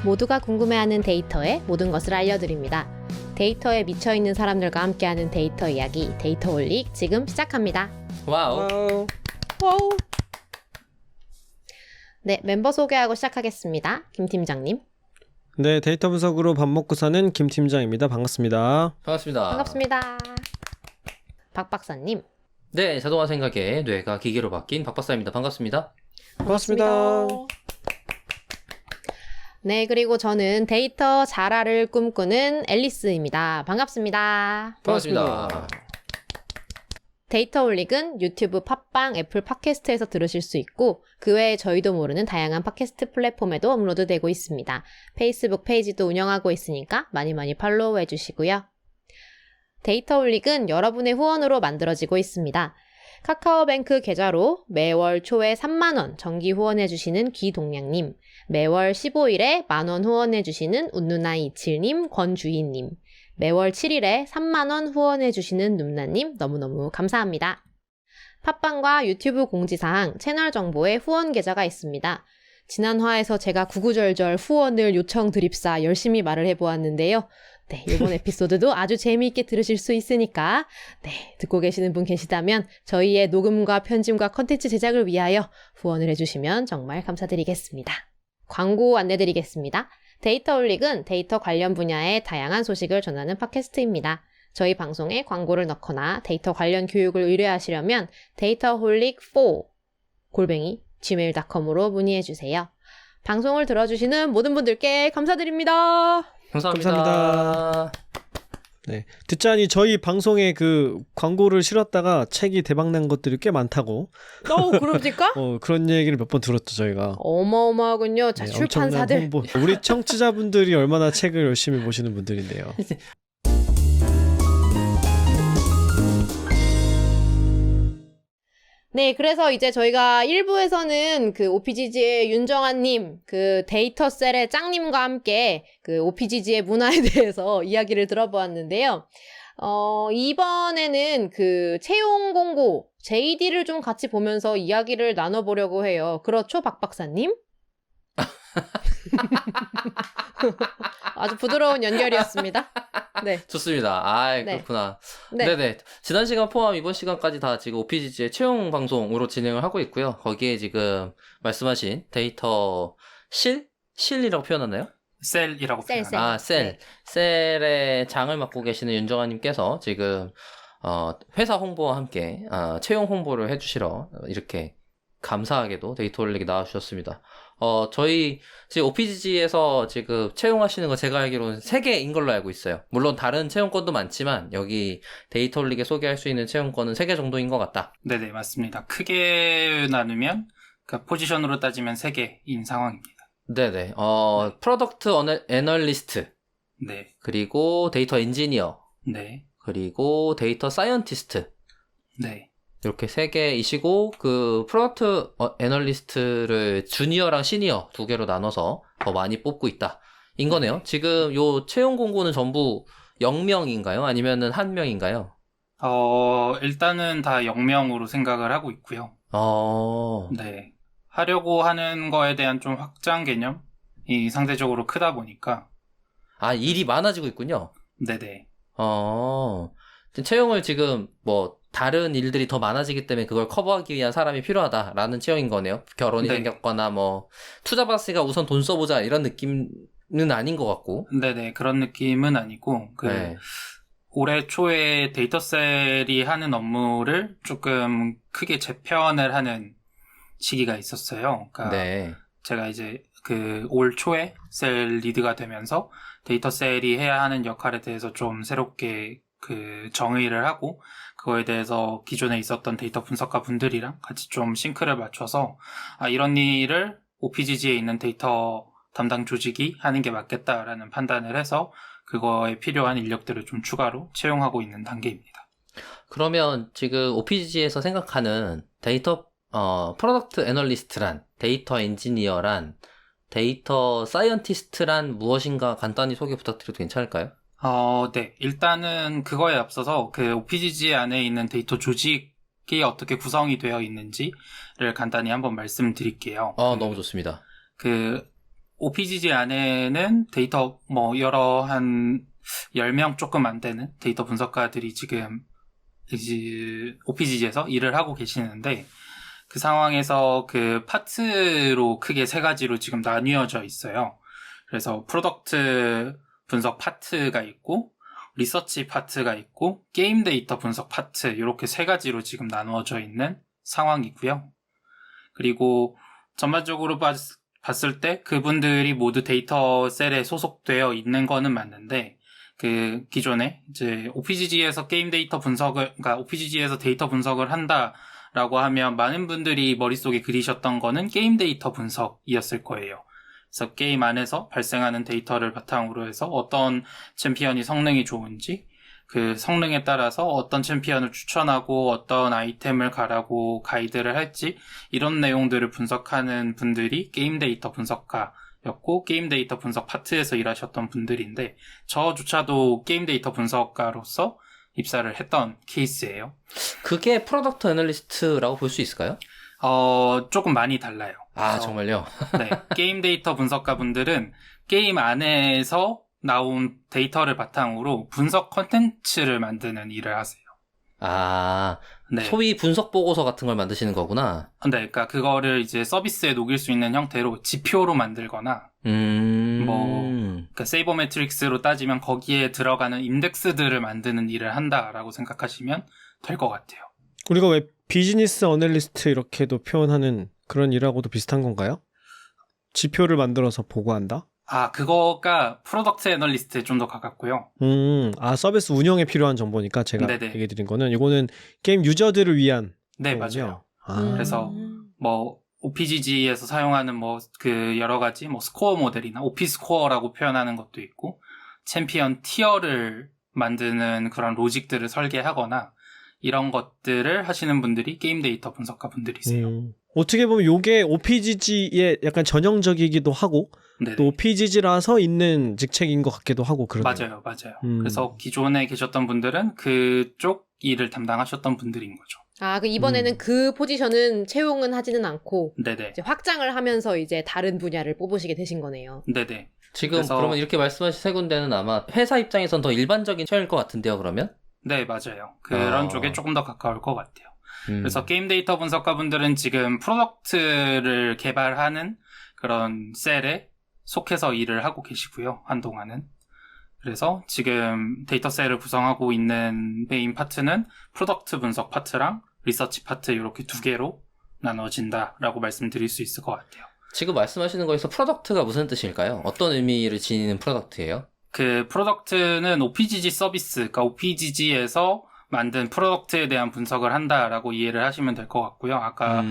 모두가 궁금해하는 데이터의 모든 것을 알려드립니다. 데이터에 미쳐있는 사람들과 함께하는 데이터 이야기, 데이터홀릭 지금 시작합니다. 와우. 와우. 네, 멤버 소개하고 시작하겠습니다. 김 팀장님. 네, 데이터 분석으로 밥 먹고 사는 김 팀장입니다. 반갑습니다. 반갑습니다. 반갑습니다. 박 박사님. 네, 자동화 생각에 뇌가 기계로 바뀐 박 박사입니다. 반갑습니다. 반갑습니다. 네, 그리고 저는 데이터 자라를 꿈꾸는 앨리스입니다. 반갑습니다. 반갑습니다. 데이터홀릭은 유튜브, 팟빵, 애플 팟캐스트에서 들으실 수 있고 그 외에 저희도 모르는 다양한 팟캐스트 플랫폼에도 업로드되고 있습니다. 페이스북 페이지도 운영하고 있으니까 많이 팔로우해 주시고요. 데이터홀릭은 여러분의 후원으로 만들어지고 있습니다. 카카오뱅크 계좌로 매월 초에 3만원 정기 후원해주시는 기동량님, 매월 15일에 만원 후원해주시는 운누나27님, 권주희님, 매월 7일에 3만원 후원해주시는 눔나님 너무너무 감사합니다. 팟빵과 유튜브 공지사항, 채널 정보에 후원 계좌가 있습니다. 지난 화에서 제가 구구절절 후원을 요청드립사 열심히 말을 해보았는데요. 네, 이번 에피소드도 아주 재미있게 들으실 수 있으니까 네, 듣고 계시는 분 계시다면 저희의 녹음과 편집과 컨텐츠 제작을 위하여 후원을 해주시면 정말 감사드리겠습니다. 광고 안내드리겠습니다. 데이터홀릭은 데이터 관련 분야의 다양한 소식을 전하는 팟캐스트입니다. 저희 방송에 광고를 넣거나 데이터 관련 교육을 의뢰하시려면 데이터홀릭4 gmail.com으로 문의해주세요. 방송을 들어주시는 모든 분들께 감사드립니다. 감사합니다. 네, 듣자니 저희 방송에 그 광고를 실었다가 책이 대박난 것들이 꽤 많다고. 그럽니까? 그런 얘기를 몇 번 들었죠, 저희가. 어마어마하군요. 자, 네, 출판사들. 엄청난 홍보. 우리 청취자분들이 얼마나 책을 열심히 보시는 분들인데요. 네, 그래서 이제 저희가 1부에서는 그 OPGG의 윤정환님, 그 데이터셀의 짱님과 함께 그 OPGG의 문화에 대해서 이야기를 들어보았는데요. 이번에는 그 채용 공고, JD를 좀 같이 보면서 이야기를 나눠보려고 해요. 그렇죠, 박 박사님? 아주 부드러운 연결이었습니다. 네. 좋습니다. 아, 네. 그렇구나. 네. 네네. 지난 시간 포함 이번 시간까지 다 지금 OPGG의 채용 방송으로 진행을 하고 있고요. 거기에 지금 말씀하신 데이터 실이라고 표현하나요? 셀이라고 셀. 표현합니다. 아, 셀. 네. 셀의 장을 맡고 계시는 윤정아님께서 지금, 회사 홍보와 함께, 채용 홍보를 해주시러, 이렇게 감사하게도 데이터홀릭이 나와주셨습니다. 저희, 지금 OPGG에서 지금 채용하시는 거 제가 알기로는 3개인 걸로 알고 있어요. 물론 다른 채용권도 많지만, 여기 데이터홀릭에 소개할 수 있는 채용권은 3개 정도인 것 같다. 네네, 맞습니다. 크게 나누면, 그러니까 포지션으로 따지면 3개인 상황입니다. 네네. 프로덕트 애널리스트, 네, 그리고 데이터 엔지니어, 네, 그리고 데이터 사이언티스트. 네. 이렇게 3개이시고, 그, 프로덕트 애널리스트를 주니어랑 시니어 2개로 나눠서 더 많이 뽑고 있다. 인 거네요. 지금 요 채용 공고는 전부 0명인가요? 아니면은 1명인가요? 일단은 다 0명으로 생각을 하고 있고요. 네. 하려고 하는 거에 대한 좀 확장 개념이 상대적으로 크다 보니까. 아, 일이 많아지고 있군요. 네네. 채용을 지금 다른 일들이 더 많아지기 때문에 그걸 커버하기 위한 사람이 필요하다라는 채용인 거네요. 결혼이 네. 생겼거나 투자 받았으니까 우선 돈 써보자 이런 느낌은 아닌 것 같고. 네네. 그런 느낌은 아니고, 네. 올해 초에 데이터셀이 하는 업무를 조금 크게 재편을 하는 시기가 있었어요. 그러니까 네. 제가 이제 올 초에 셀 리드가 되면서 데이터셀이 해야 하는 역할에 대해서 좀 새롭게 정의를 하고 그거에 대해서 기존에 있었던 데이터 분석가 분들이랑 같이 좀 싱크를 맞춰서 이런 일을 OPGG에 있는 데이터 담당 조직이 하는 게 맞겠다라는 판단을 해서 그거에 필요한 인력들을 좀 추가로 채용하고 있는 단계입니다. 그러면 지금 OPGG에서 생각하는 프로덕트 애널리스트란, 데이터 엔지니어란 데이터 사이언티스트란 무엇인가 간단히 소개 부탁드려도 괜찮을까요? 네. 일단은 그거에 앞서서 그 OPGG 안에 있는 데이터 조직이 어떻게 구성이 되어 있는지를 간단히 한번 말씀드릴게요. 너무 좋습니다. 그 OPGG 안에는 데이터 여러 한 10명 조금 안 되는 데이터 분석가들이 지금 이제 OPGG에서 일을 하고 계시는데 그 상황에서 그 파트로 크게 세 가지로 지금 나뉘어져 있어요. 그래서 프로덕트 분석 파트가 있고 리서치 파트가 있고 게임 데이터 분석 파트 이렇게 세 가지로 지금 나누어져 있는 상황이고요. 그리고 전반적으로 봤을 때 그분들이 모두 데이터 셀에 소속되어 있는 거는 맞는데 그 기존에 이제 OPGG에서 게임 데이터 분석을 그러니까 OPGG에서 데이터 분석을 한다라고 하면 많은 분들이 머릿속에 그리셨던 거는 게임 데이터 분석이었을 거예요. 그래서 게임 안에서 발생하는 데이터를 바탕으로 해서 어떤 챔피언이 성능이 좋은지 그 성능에 따라서 어떤 챔피언을 추천하고 어떤 아이템을 가라고 가이드를 할지 이런 내용들을 분석하는 분들이 게임 데이터 분석가였고 게임 데이터 분석 파트에서 일하셨던 분들인데 저조차도 게임 데이터 분석가로서 입사를 했던 케이스예요. 그게 프로덕트 애널리스트라고 볼 수 있을까요? 조금 많이 달라요. 정말요? 네, 게임 데이터 분석가 분들은 게임 안에서 나온 데이터를 바탕으로 분석 컨텐츠를 만드는 일을 하세요. 네. 소위 분석 보고서 같은 걸 만드시는 거구나. 네, 그러니까 그거를 이제 서비스에 녹일 수 있는 형태로 지표로 만들거나, 그러니까 세이버 매트릭스로 따지면 거기에 들어가는 인덱스들을 만드는 일을 한다라고 생각하시면 될 것 같아요. 우리가 왜 비즈니스 어널리스트 이렇게도 표현하는 그런 일하고도 비슷한 건가요? 지표를 만들어서 보고한다? 그거가 프로덕트 애널리스트에 좀 더 가깝고요. 서비스 운영에 필요한 정보니까 제가 네네. 얘기 드린 거는 이거는 게임 유저들을 위한 네, 거군요. 맞아요. 그래서 OPGG에서 사용하는 그 여러 가지 스코어 모델이나 OP 스코어라고 표현하는 것도 있고 챔피언 티어를 만드는 그런 로직들을 설계하거나 이런 것들을 하시는 분들이 게임 데이터 분석가 분들이세요. 어떻게 보면 이게 OPGG의 약간 전형적이기도 하고 네네. 또 OPGG라서 있는 직책인 것 같기도 하고 그러네요. 맞아요. 그래서 기존에 계셨던 분들은 그쪽 일을 담당하셨던 분들인 거죠. 그 이번에는 그 포지션은 채용은 하지는 않고 네네. 이제 확장을 하면서 이제 다른 분야를 뽑으시게 되신 거네요. 네네. 지금 그러면 이렇게 말씀하신 세 군데는 아마 회사 입장에선 더 일반적인 채용일 것 같은데요, 그러면? 네, 맞아요. 그런 쪽에 조금 더 가까울 것 같아요. 그래서 게임 데이터 분석가 분들은 지금 프로덕트를 개발하는 그런 셀에 속해서 일을 하고 계시고요, 한동안은. 그래서 지금 데이터 셀을 구성하고 있는 메인 파트는 프로덕트 분석 파트랑 리서치 파트 이렇게 두 개로 나눠진다라고 말씀드릴 수 있을 것 같아요. 지금 말씀하시는 거에서 프로덕트가 무슨 뜻일까요? 어떤 의미를 지니는 프로덕트예요? 그 프로덕트는 OPGG 서비스, 그러니까 OPGG에서 만든 프로덕트에 대한 분석을 한다라고 이해를 하시면 될 것 같고요. 아까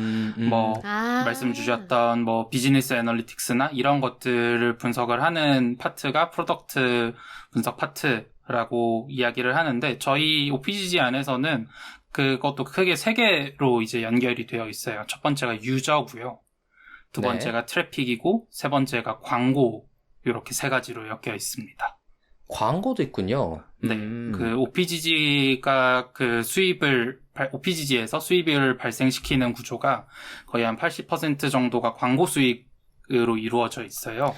말씀 주셨던 비즈니스 애널리틱스나 이런 것들을 분석을 하는 파트가 프로덕트 분석 파트라고 이야기를 하는데 저희 OPGG 안에서는 그것도 크게 세 개로 이제 연결이 되어 있어요. 첫 번째가 유저고요. 두 번째가 트래픽이고 세 번째가 광고 이렇게 세 가지로 엮여 있습니다. 광고도 있군요. 네, 그 OPGG가 그 OPGG에서 수입을 발생시키는 구조가 거의 한 80% 정도가 광고 수익으로 이루어져 있어요.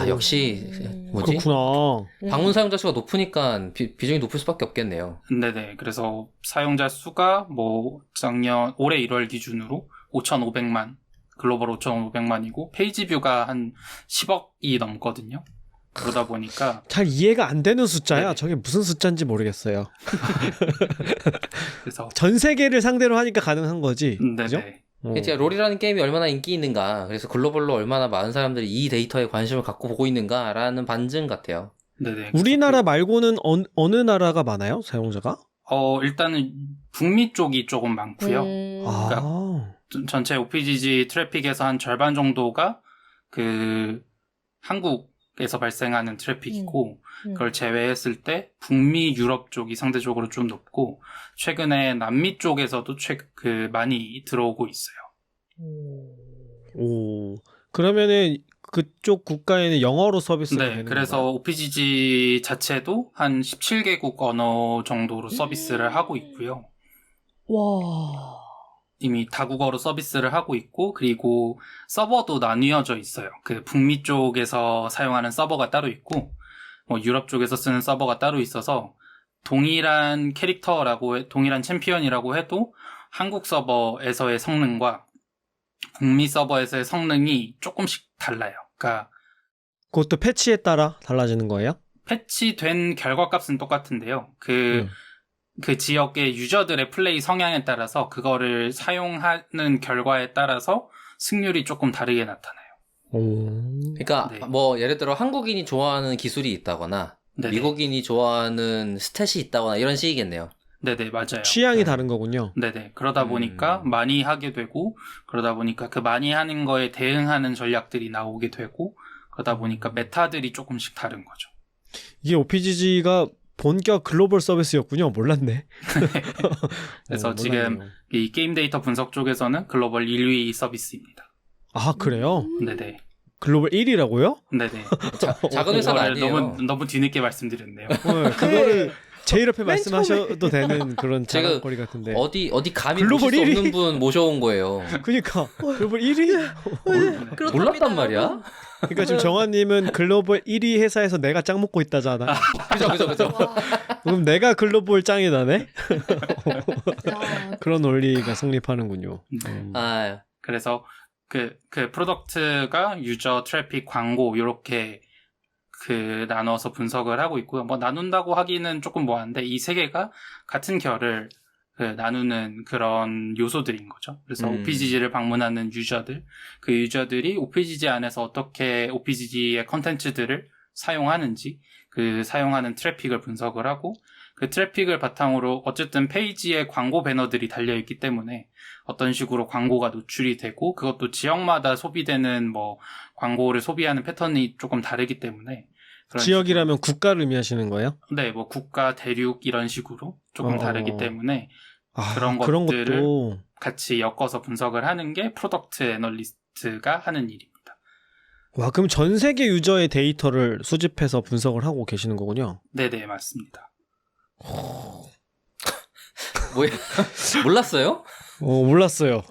역시 뭐지? 그렇구나. 방문 사용자 수가 높으니까 비중이 높을 수밖에 없겠네요. 네네, 그래서 사용자 수가 올해 1월 기준으로 5,500만, 글로벌 5,500만이고 페이지 뷰가 한 10억이 넘거든요. 그러다 보니까 잘 이해가 안 되는 숫자야. 네네. 저게 무슨 숫자인지 모르겠어요. 그래서 전 세계를 상대로 하니까 가능한 거지. 그죠? 네네. 제가 롤이라는 게임이 얼마나 인기 있는가, 그래서 글로벌로 얼마나 많은 사람들이 이 데이터에 관심을 갖고 보고 있는가라는 반증 같아요. 네네. 우리나라 말고는 어느 나라가 많아요? 사용자가? 일단은 북미 쪽이 조금 많고요. 전체 OPGG 트래픽에서 한 절반 정도가 그 한국에서 발생하는 트래픽이고 그걸 제외했을 때 북미 유럽 쪽이 상대적으로 좀 높고 최근에 남미 쪽에서도 많이 들어오고 있어요. 그러면은 그쪽 국가에는 영어로 서비스가 네, 되는 그래서 건가요? OPGG 자체도 한 17개국 언어 정도로 서비스를 하고 있고요. 와. 이미 다국어로 서비스를 하고 있고, 그리고 서버도 나뉘어져 있어요. 그 북미 쪽에서 사용하는 서버가 따로 있고, 뭐 유럽 쪽에서 쓰는 서버가 따로 있어서 동일한 동일한 챔피언이라고 해도 한국 서버에서의 성능과 북미 서버에서의 성능이 조금씩 달라요. 그러니까 그것도 패치에 따라 달라지는 거예요? 패치된 결과값은 똑같은데요. 그 지역의 유저들의 플레이 성향에 따라서 그거를 사용하는 결과에 따라서 승률이 조금 다르게 나타나요. 오. 그러니까 네. 뭐 예를 들어 한국인이 좋아하는 기술이 있다거나 네네. 미국인이 좋아하는 스탯이 있다거나 이런 식이겠네요. 네네, 맞아요. 취향이 네. 다른 거군요. 네네. 그러다 보니까 많이 하게 되고, 그러다 보니까 그 많이 하는 거에 대응하는 전략들이 나오게 되고, 그러다 보니까 메타들이 조금씩 다른 거죠. 이게 OPGG가 본격 글로벌 서비스였군요. 몰랐네. 그래서 몰랐네요. 지금 이 게임 데이터 분석 쪽에서는 글로벌 1위 서비스입니다. 아, 그래요? 네네. 글로벌 1위라고요? 네네. 작은 회사는 이거를 아니에요. 너무 뒤늦게 말씀드렸네요. 그거를 제일 옆에 맨 말씀하셔도 되는 그런 제가 자랑거리 같은데. 어디 감히 글로벌 모실 수 1위? 없는 분 모셔온 거예요. 그러니까 글로벌 1위? 몰랐단 말이야? 그러니까 지금 정환님은 글로벌 1위 회사에서 내가 짱 먹고 있다잖아. 그죠. 그럼 내가 글로벌 짱이다네? 야, 그런 논리가 성립하는군요. 네. 아, 그래서 그 프로덕트가 유저, 트래픽, 광고 이렇게 나눠서 분석을 하고 있고요. 뭐 나눈다고 하기는 조금 뭐한데 이 세 개가 같은 결을 나누는 그런 요소들인 거죠. 그래서 OPGG를 방문하는 유저들, 그 유저들이 OPGG 안에서 어떻게 OPGG의 컨텐츠들을 사용하는지, 그 사용하는 트래픽을 분석을 하고, 그 트래픽을 바탕으로 어쨌든 페이지에 광고 배너들이 달려있기 때문에 어떤 식으로 광고가 노출이 되고, 그것도 지역마다 소비되는 뭐 광고를 소비하는 패턴이 조금 다르기 때문에 그런 지역이라면 국가를 의미하시는 거예요? 네, 뭐 국가, 대륙 이런 식으로 조금 다르기 때문에 그런 그런 것들을 것도 같이 엮어서 분석을 하는 게 프로덕트 애널리스트가 하는 일입니다. 와, 그럼 전 세계 유저의 데이터를 수집해서 분석을 하고 계시는 거군요. 네네, 맞습니다. 뭐야? 몰랐어요? 몰랐어요.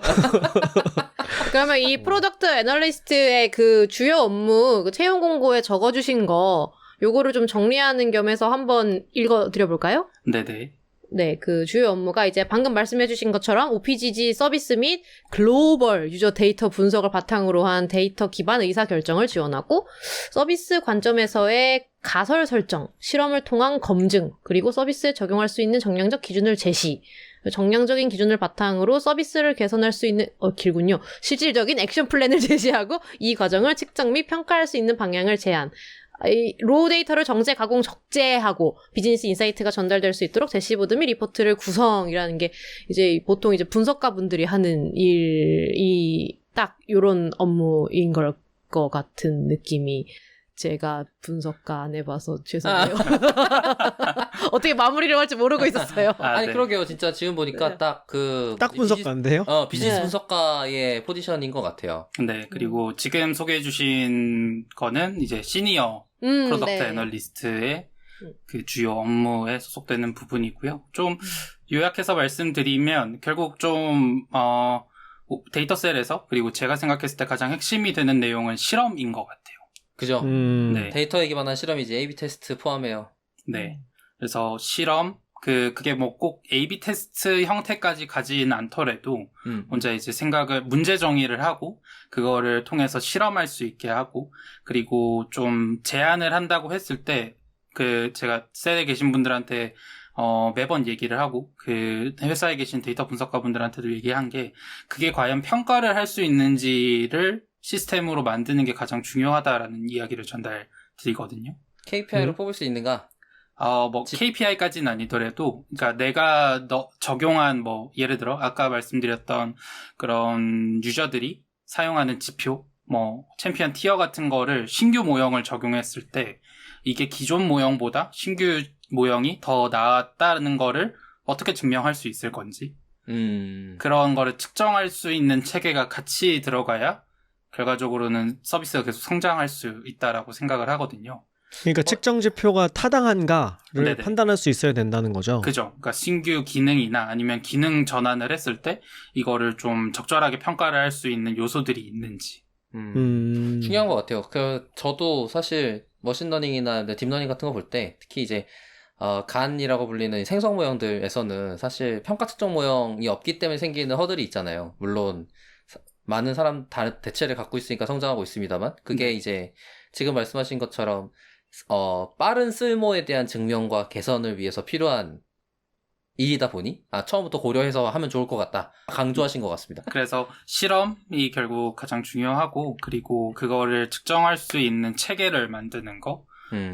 그러면 이 프로덕트 애널리스트의 그 주요 업무 그 채용 공고에 적어주신 거 요거를 좀 정리하는 겸해서 한번 읽어드려볼까요? 네네. 네, 그 주요 업무가 이제 방금 말씀해주신 것처럼 OPGG 서비스 및 글로벌 유저 데이터 분석을 바탕으로 한 데이터 기반 의사결정을 지원하고 서비스 관점에서의 가설 설정, 실험을 통한 검증, 그리고 서비스에 적용할 수 있는 정량적 기준을 제시, 정량적인 기준을 바탕으로 서비스를 개선할 수 있는 길군요. 실질적인 액션 플랜을 제시하고 이 과정을 측정 및 평가할 수 있는 방향을 제안. 이 로우 데이터를 정제, 가공, 적재하고 비즈니스 인사이트가 전달될 수 있도록 대시보드 및 리포트를 구성이라는 게 이제 보통 이제 분석가 분들이 하는 일이 딱 요런 업무인 걸 것 같은 느낌이 제가 분석가 안 해봐서 죄송해요. 어떻게 마무리를 할지 모르고 있었어요. 아니 네. 그러게요. 진짜 지금 보니까 딱 분석가인데요? 비즈니스 네. 분석가의 포지션인 것 같아요. 네, 그리고 지금 소개해 주신 거는 이제 시니어 프로덕트 네. 애널리스트의 그 주요 업무에 소속되는 부분이고요. 좀 요약해서 말씀드리면 결국 좀 데이터셀에서 그리고 제가 생각했을 때 가장 핵심이 되는 내용은 실험인 것 같아요. 그죠? 네. 데이터에 기반한 실험이지 A/B 테스트 포함해요. 네. 그래서 실험, 그게 뭐 꼭 A/B 테스트 형태까지 가지는 않더라도, 혼자 이제 문제 정의를 하고, 그거를 통해서 실험할 수 있게 하고, 그리고 좀 제안을 한다고 했을 때, 제가 셀에 계신 분들한테, 매번 얘기를 하고, 회사에 계신 데이터 분석가 분들한테도 얘기한 게, 그게 과연 평가를 할 수 있는지를 시스템으로 만드는 게 가장 중요하다라는 이야기를 전달드리거든요. KPI로 뽑을 수 있는가? KPI까지는 아니더라도, 그러니까 내가 적용한 예를 들어, 아까 말씀드렸던 그런 유저들이 사용하는 지표, 챔피언 티어 같은 거를 신규 모형을 적용했을 때, 이게 기존 모형보다 신규 모형이 더 나았다는 거를 어떻게 증명할 수 있을 건지, 그런 거를 측정할 수 있는 체계가 같이 들어가야 결과적으로는 서비스가 계속 성장할 수 있다라고 생각을 하거든요. 그러니까 측정 지표가 타당한가를 네네. 판단할 수 있어야 된다는 거죠. 그죠. 그러니까 신규 기능이나 아니면 기능 전환을 했을 때 이거를 좀 적절하게 평가를 할 수 있는 요소들이 있는지. 중요한 것 같아요. 저도 사실 머신러닝이나 딥러닝 같은 거 볼 때 특히 이제 간이라고 불리는 생성 모형들에서는 사실 평가 측정 모형이 없기 때문에 생기는 허들이 있잖아요. 물론 많은 대체를 갖고 있으니까 성장하고 있습니다만 그게 이제 지금 말씀하신 것처럼 빠른 쓸모에 대한 증명과 개선을 위해서 필요한 일이다 보니 처음부터 고려해서 하면 좋을 것 같다 강조하신 것 같습니다. 그래서 실험이 결국 가장 중요하고 그리고 그거를 측정할 수 있는 체계를 만드는 거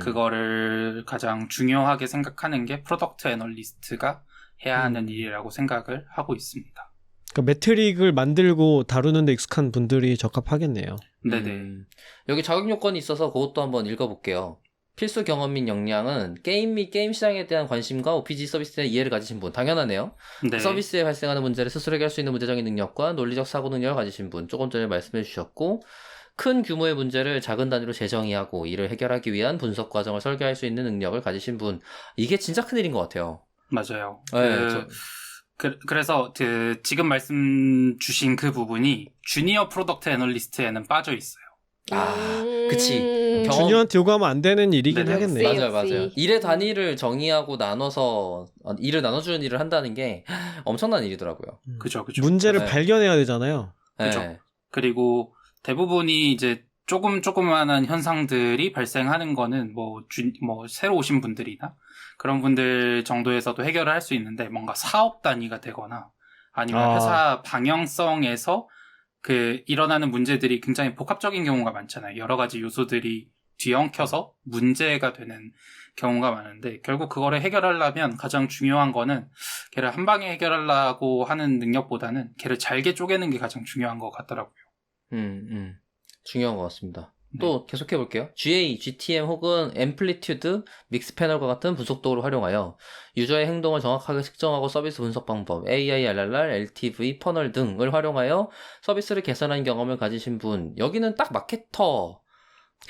그거를 가장 중요하게 생각하는 게 프로덕트 애널리스트가 해야 하는 일이라고 생각을 하고 있습니다. 그러니까 매트릭을 만들고 다루는데 익숙한 분들이 적합하겠네요. 네네. 여기 자격 요건이 있어서 그것도 한번 읽어볼게요. 필수 경험 및 역량은 게임 및 게임 시장에 대한 관심과 OPG 서비스에 이해를 가지신 분. 당연하네요. 네. 서비스에 발생하는 문제를 스스로 해결할 수 있는 문제적인 능력과 논리적 사고 능력을 가지신 분. 조금 전에 말씀해 주셨고 큰 규모의 문제를 작은 단위로 재정의하고 이를 해결하기 위한 분석 과정을 설계할 수 있는 능력을 가지신 분. 이게 진짜 큰일인 것 같아요. 맞아요. 네, 그래서 지금 말씀 주신 그 부분이 주니어 프로덕트 애널리스트에는 빠져 있어요. 그치. 주니어한테 요구하면 안 되는 일이긴 네네. 하겠네요. 맞아요. 일의 단위를 정의하고 나눠서 일을 나눠주는 일을 한다는 게 엄청난 일이더라고요. 그죠. 문제를 네. 발견해야 되잖아요. 그죠. 네. 그리고 대부분이 이제 조그만한 현상들이 발생하는 거는 뭐 새로 오신 분들이나 그런 분들 정도에서도 해결을 할 수 있는데 뭔가 사업 단위가 되거나 아니면 회사 방향성에서 일어나는 문제들이 굉장히 복합적인 경우가 많잖아요. 여러 가지 요소들이 뒤엉켜서 문제가 되는 경우가 많은데 결국 그거를 해결하려면 가장 중요한 거는 걔를 한 방에 해결하려고 하는 능력보다는 걔를 잘게 쪼개는 게 가장 중요한 것 같더라고요. 중요한 것 같습니다. 또 계속해 볼게요. GA, GTM 혹은 앰플리튜드, 믹스 패널과 같은 분석 도구를 활용하여 유저의 행동을 정확하게 측정하고 서비스 분석 방법, AI, RRR, LTV, 퍼널 등을 활용하여 서비스를 개선한 경험을 가지신 분. 여기는 딱 마케터,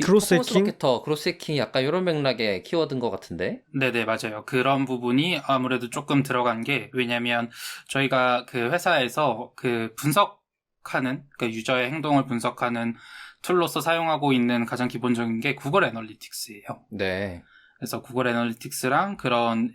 크로스 퍼포먼스 해킹? 마케터, 크로스 해킹 약간 이런 맥락의 키워드인 것 같은데. 네네, 맞아요. 그런 부분이 아무래도 조금 들어간 게, 왜냐면 저희가 그 회사에서 분석하는, 그러니까 유저의 행동을 분석하는 툴로서 사용하고 있는 가장 기본적인 게 구글 애널리틱스예요. 네. 그래서 구글 애널리틱스랑 그런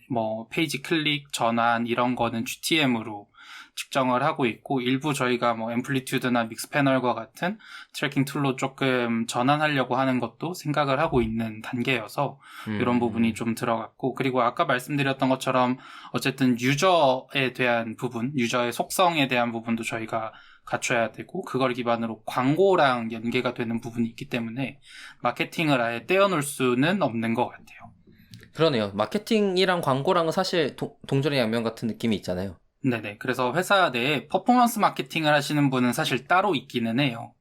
페이지 클릭, 전환 이런 거는 GTM으로 측정을 하고 있고 일부 저희가 앰플리튜드나 믹스 패널과 같은 트래킹 툴로 조금 전환하려고 하는 것도 생각을 하고 있는 단계여서 이런 부분이 좀 들어갔고 그리고 아까 말씀드렸던 것처럼 어쨌든 유저에 대한 부분, 유저의 속성에 대한 부분도 저희가 갖춰야 되고 그걸 기반으로 광고랑 연계가 되는 부분이 있기 때문에 마케팅을 아예 떼어놓을 수는 없는 것 같아요. 그러네요. 마케팅이랑 광고랑은 사실 동전의 양면 같은 느낌이 있잖아요. 네네. 그래서 회사 내에 퍼포먼스 마케팅을 하시는 분은 사실 따로 있기는 해요.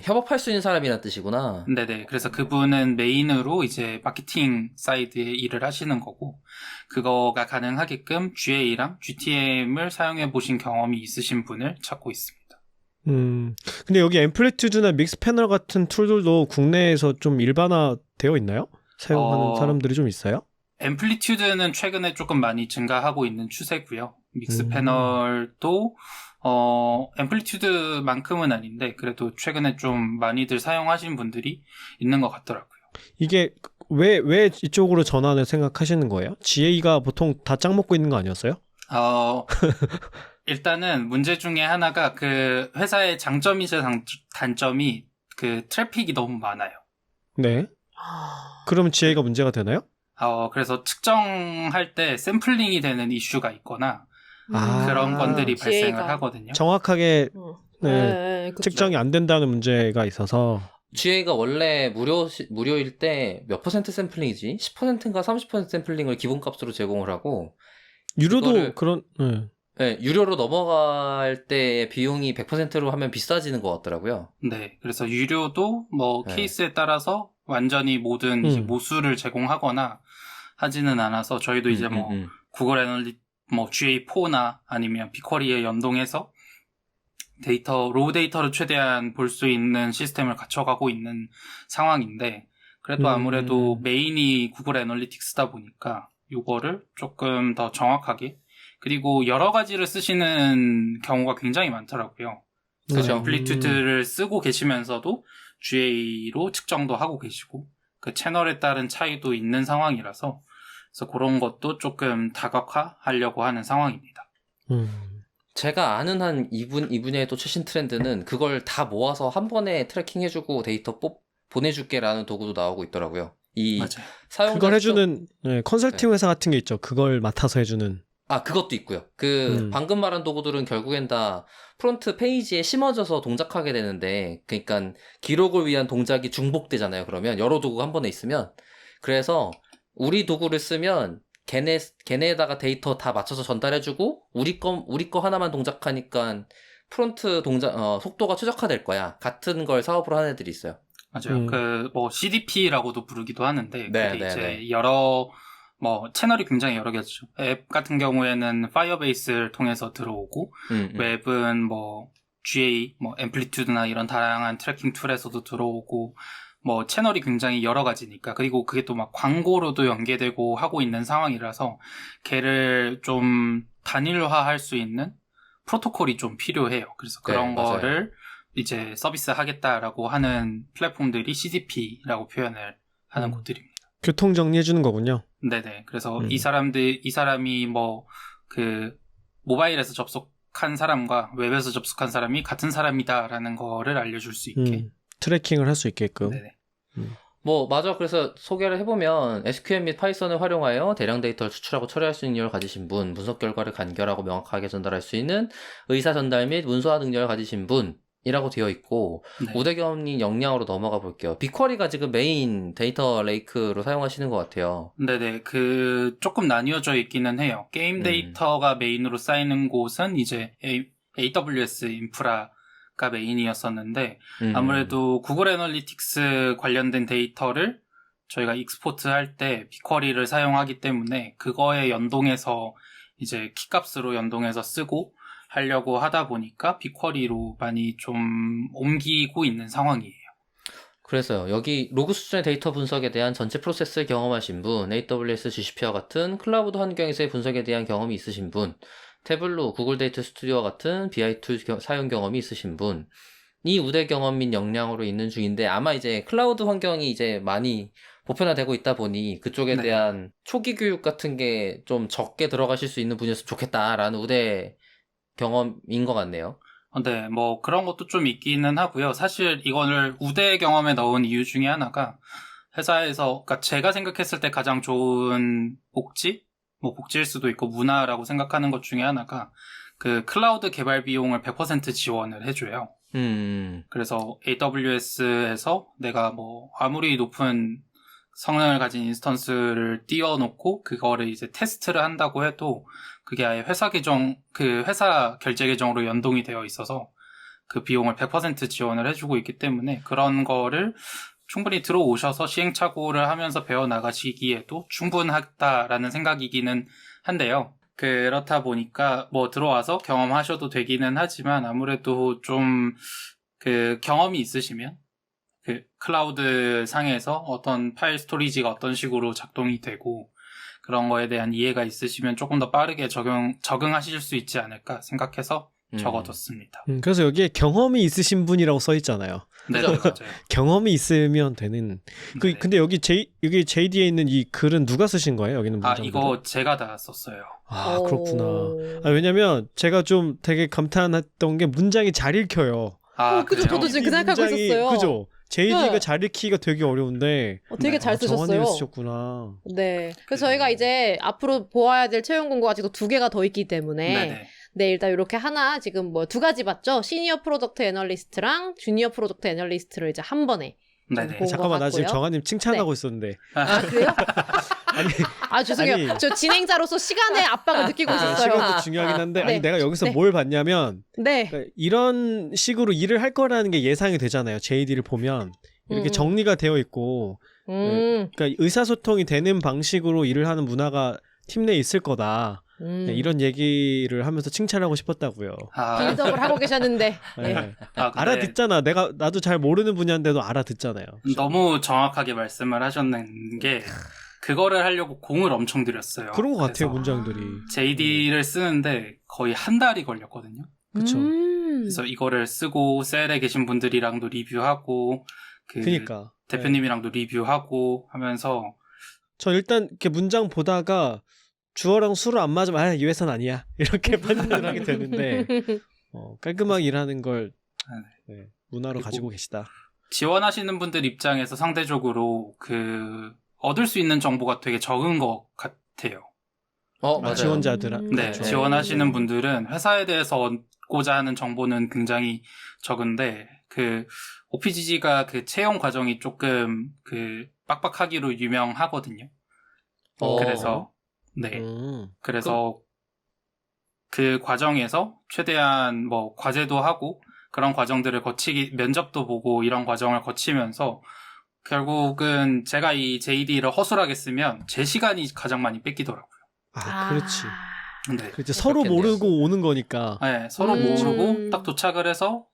협업할 수 있는 사람이란 뜻이구나. 네네. 그래서 그분은 메인으로 이제 마케팅 사이드에 일을 하시는 거고, 그거가 가능하게끔 GA랑 GTM을 사용해 보신 경험이 있으신 분을 찾고 있습니다. 근데 여기 앰플리튜드나 믹스 패널 같은 툴들도 국내에서 좀 일반화되어 있나요? 사용하는 사람들이 좀 있어요? 앰플리튜드는 최근에 조금 많이 증가하고 있는 추세고요. 믹스 패널도 앰플리튜드만큼은 아닌데 그래도 최근에 좀 많이들 사용하시는 분들이 있는 것 같더라고요. 이게 왜 이쪽으로 전환을 생각하시는 거예요? GA가 보통 다 짱 먹고 있는 거 아니었어요? 일단은 문제 중에 하나가 그 회사의 장점이자 단점이 그 트래픽이 너무 많아요. 네. 그러면 GA가 문제가 되나요? 그래서 측정할 때 샘플링이 되는 이슈가 있거나 그런 건들이 GA 가. 발생을 하거든요. 정확하게 그쵸. 측정이 안 된다는 문제가 있어서 GA가 원래 무료일 때 몇 퍼센트 샘플링이지? 10%인가 30% 샘플링을 기본값으로 제공을 하고 유료도 네, 유료로 넘어갈 때 비용이 100%로 하면 비싸지는 것 같더라고요. 네, 그래서 유료도 네. 케이스에 따라서 완전히 모든 이제 모수를 제공하거나 하지는 않아서 저희도 이제 구글 애널리 GA4나 아니면 빅쿼리에 연동해서 로우 데이터를 최대한 볼 수 있는 시스템을 갖춰가고 있는 상황인데, 그래도 아무래도 메인이 구글 애널리틱스다 보니까 이거를 조금 더 정확하게, 그리고 여러 가지를 쓰시는 경우가 굉장히 많더라고요. 그죠. 앰플리튜드를 쓰고 계시면서도 GA로 측정도 하고 계시고, 그 채널에 따른 차이도 있는 상황이라서, 그래서 그런 것도 조금 다각화하려고 하는 상황입니다. 제가 아는 한 이분야의 또 최신 트렌드는 그걸 다 모아서 한 번에 트래킹해주고 데이터 보내줄게라는 도구도 나오고 있더라고요. 이 맞아요. 사용자 그걸 해주는 컨설팅 회사 같은 게 있죠. 그걸 맡아서 해주는. 그것도 있고요. 방금 말한 도구들은 결국엔 다 프론트 페이지에 심어져서 동작하게 되는데, 그러니까 기록을 위한 동작이 중복되잖아요. 그러면 여러 도구가 한 번에 있으면. 그래서 우리 도구를 쓰면 걔네에다가 데이터 다 맞춰서 전달해주고, 우리 거 하나만 동작하니까 프론트 속도가 최적화될 거야. 같은 걸 사업으로 하는 애들이 있어요. 맞아요. CDP라고도 부르기도 하는데, 네, 그게 네, 이제 네. 채널이 굉장히 여러 개죠. 앱 같은 경우에는 파이어베이스를 통해서 들어오고, 웹은 GA, 앰플리튜드나 이런 다양한 트래킹 툴에서도 들어오고, 채널이 굉장히 여러 가지니까, 그리고 그게 또 막 광고로도 연계되고 하고 있는 상황이라서, 걔를 좀 단일화할 수 있는 프로토콜이 좀 필요해요. 그래서 그런 네, 맞아요. 거를 이제 서비스 하겠다라고 하는 플랫폼들이 CDP라고 표현을 하는 곳들입니다. 교통 정리해주는 거군요. 네네. 그래서 이 사람이 모바일에서 접속한 사람과 웹에서 접속한 사람이 같은 사람이다라는 거를 알려줄 수 있게. 트래킹을 할 수 있게끔. 네네. 맞아. 그래서 소개를 해보면 SQL 및 파이썬을 활용하여 대량 데이터를 추출하고 처리할 수 있는 능력을 가지신 분, 분석 결과를 간결하고 명확하게 전달할 수 있는 의사 전달 및 문서화 능력을 가지신 분이라고 되어 있고, 네. 우대 경험님 역량으로 넘어가 볼게요. 빅쿼리가 지금 메인 데이터 레이크로 사용하시는 것 같아요. 네네. 조금 나뉘어져 있기는 해요. 게임 데이터가 메인으로 쌓이는 곳은 이제 AWS 인프라가 메인이었었는데, 아무래도 구글 애널리틱스 관련된 데이터를 저희가 익스포트 할 때 빅쿼리를 사용하기 때문에 그거에 연동해서 이제 키값으로 연동해서 쓰고 하려고 하다 보니까 빅쿼리로 많이 좀 옮기고 있는 상황이에요. 그래서요. 여기 로그 수준의 데이터 분석에 대한 전체 프로세스를 경험하신 분, AWS, GCP와 같은 클라우드 환경에서의 분석에 대한 경험이 있으신 분, 태블로, 구글 데이터 스튜디오와 같은 BI 툴 사용 경험이 있으신 분, 이 우대 경험 및 역량으로 있는 중인데, 아마 이제 클라우드 환경이 이제 많이 보편화되고 있다 보니 그쪽에 네. 대한 초기 교육 같은 게 좀 적게 들어가실 수 있는 분이었으면 좋겠다라는 우대 경험인 것 같네요. 네, 그런 것도 좀 있기는 하고요. 사실 이거를 우대 경험에 넣은 이유 중에 하나가 회사에서, 그러니까 제가 생각했을 때 가장 좋은 복지일 수도 있고 문화라고 생각하는 것 중에 하나가 그 클라우드 개발 비용을 100% 지원을 해줘요. 그래서 AWS에서 내가 아무리 높은 성능을 가진 인스턴스를 띄워놓고 그거를 이제 테스트를 한다고 해도 그게 아예 회사 결제 계정으로 연동이 되어 있어서 그 비용을 100% 지원을 해주고 있기 때문에 그런 거를 충분히 들어오셔서 시행착오를 하면서 배워나가시기에도 충분하다라는 생각이기는 한데요. 그렇다 보니까 들어와서 경험하셔도 되기는 하지만 아무래도 좀 경험이 있으시면 클라우드 상에서 어떤 파일 스토리지가 어떤 식으로 작동이 되고 그런 거에 대한 이해가 있으시면 조금 더 빠르게 적응하실 수 있지 않을까 생각해서 적어뒀습니다. 그래서 여기에 경험이 있으신 분이라고 써 있잖아요. 네, 맞아요. 경험이 있으면 되는. 네. 근데 여기 JD에 있는 이 글은 누가 쓰신 거예요? 여기는 문장들은? 이거 제가 다 썼어요. 그렇구나. 왜냐면 제가 좀 되게 감탄했던 게 문장이 잘 읽혀요. 그죠. 그래요? 저도 지금 그 생각하고 있었어요. 그죠. JD가 네. 잘 읽히기가 되게 어려운데. 되게 잘 쓰셨어요. 정한님이 쓰셨구나. 네. 그래서 저희가 이제 앞으로 보아야 될 채용 공고가 아직도 2개가 더 있기 때문에 네네. 네, 일단 이렇게 하나 지금 2가지 봤죠? 시니어 프로덕트 애널리스트랑 주니어 프로덕트 애널리스트를 이제 한 번에 네네. 본 잠깐만, 것 나 지금 같고요. 정한님 칭찬하고 있었는데. 그래요? 죄송해요. 아니. 저 진행자로서 시간의 압박을 느끼고 있었어요. 시간도 중요하긴 한데, 네. 내가 여기서 네. 뭘 봤냐면, 네. 그러니까 이런 식으로 일을 할 거라는 게 예상이 되잖아요. JD를 보면. 이렇게 정리가 되어 있고, 그러니까 의사소통이 되는 방식으로 일을 하는 문화가 팀 내에 있을 거다. 네, 이런 얘기를 하면서 칭찬하고 싶었다고요. 아, 빌드업을 하고 계셨는데. 네. 네. 근데 알아듣잖아. 나도 잘 모르는 분야인데도 알아듣잖아요. 너무 정확하게 말씀을 하셨는 게 그거를 하려고 공을 엄청 들였어요. 그런 것 같아요, 그래서 문장들이. JD를 쓰는데 거의 한 달이 걸렸거든요. 그쵸. 그래서 이거를 쓰고 셀에 계신 분들이랑도 리뷰하고 그니까. 대표님이랑도 리뷰하고 하면서 저 일단 이렇게 문장 보다가 주어랑 수로 안 맞으면 이 회사는 아니야. 이렇게 판단을 하게 되는데 깔끔하게 일하는 걸 네, 문화로 그리고 가지고 계시다. 지원하시는 분들 입장에서 상대적으로 얻을 수 있는 정보가 되게 적은 것 같아요. 맞아요. 지원자들. 네, 그렇죠. 지원하시는 분들은 회사에 대해서 얻고자 하는 정보는 굉장히 적은데 OPGG가 채용 과정이 조금 빡빡하기로 유명하거든요. 그래서 네, 그래서 그 과정에서 최대한 뭐 과제도 하고 그런 과정들을 면접도 보고 이런 과정을 거치면서 결국은 제가 이 JD를 허술하게 쓰면 제 시간이 가장 많이 뺏기더라고요. 그렇지. 네. 그렇지. 서로 그렇겠네요. 모르고 오는 거니까. 네, 서로 모르고 딱 도착을 해서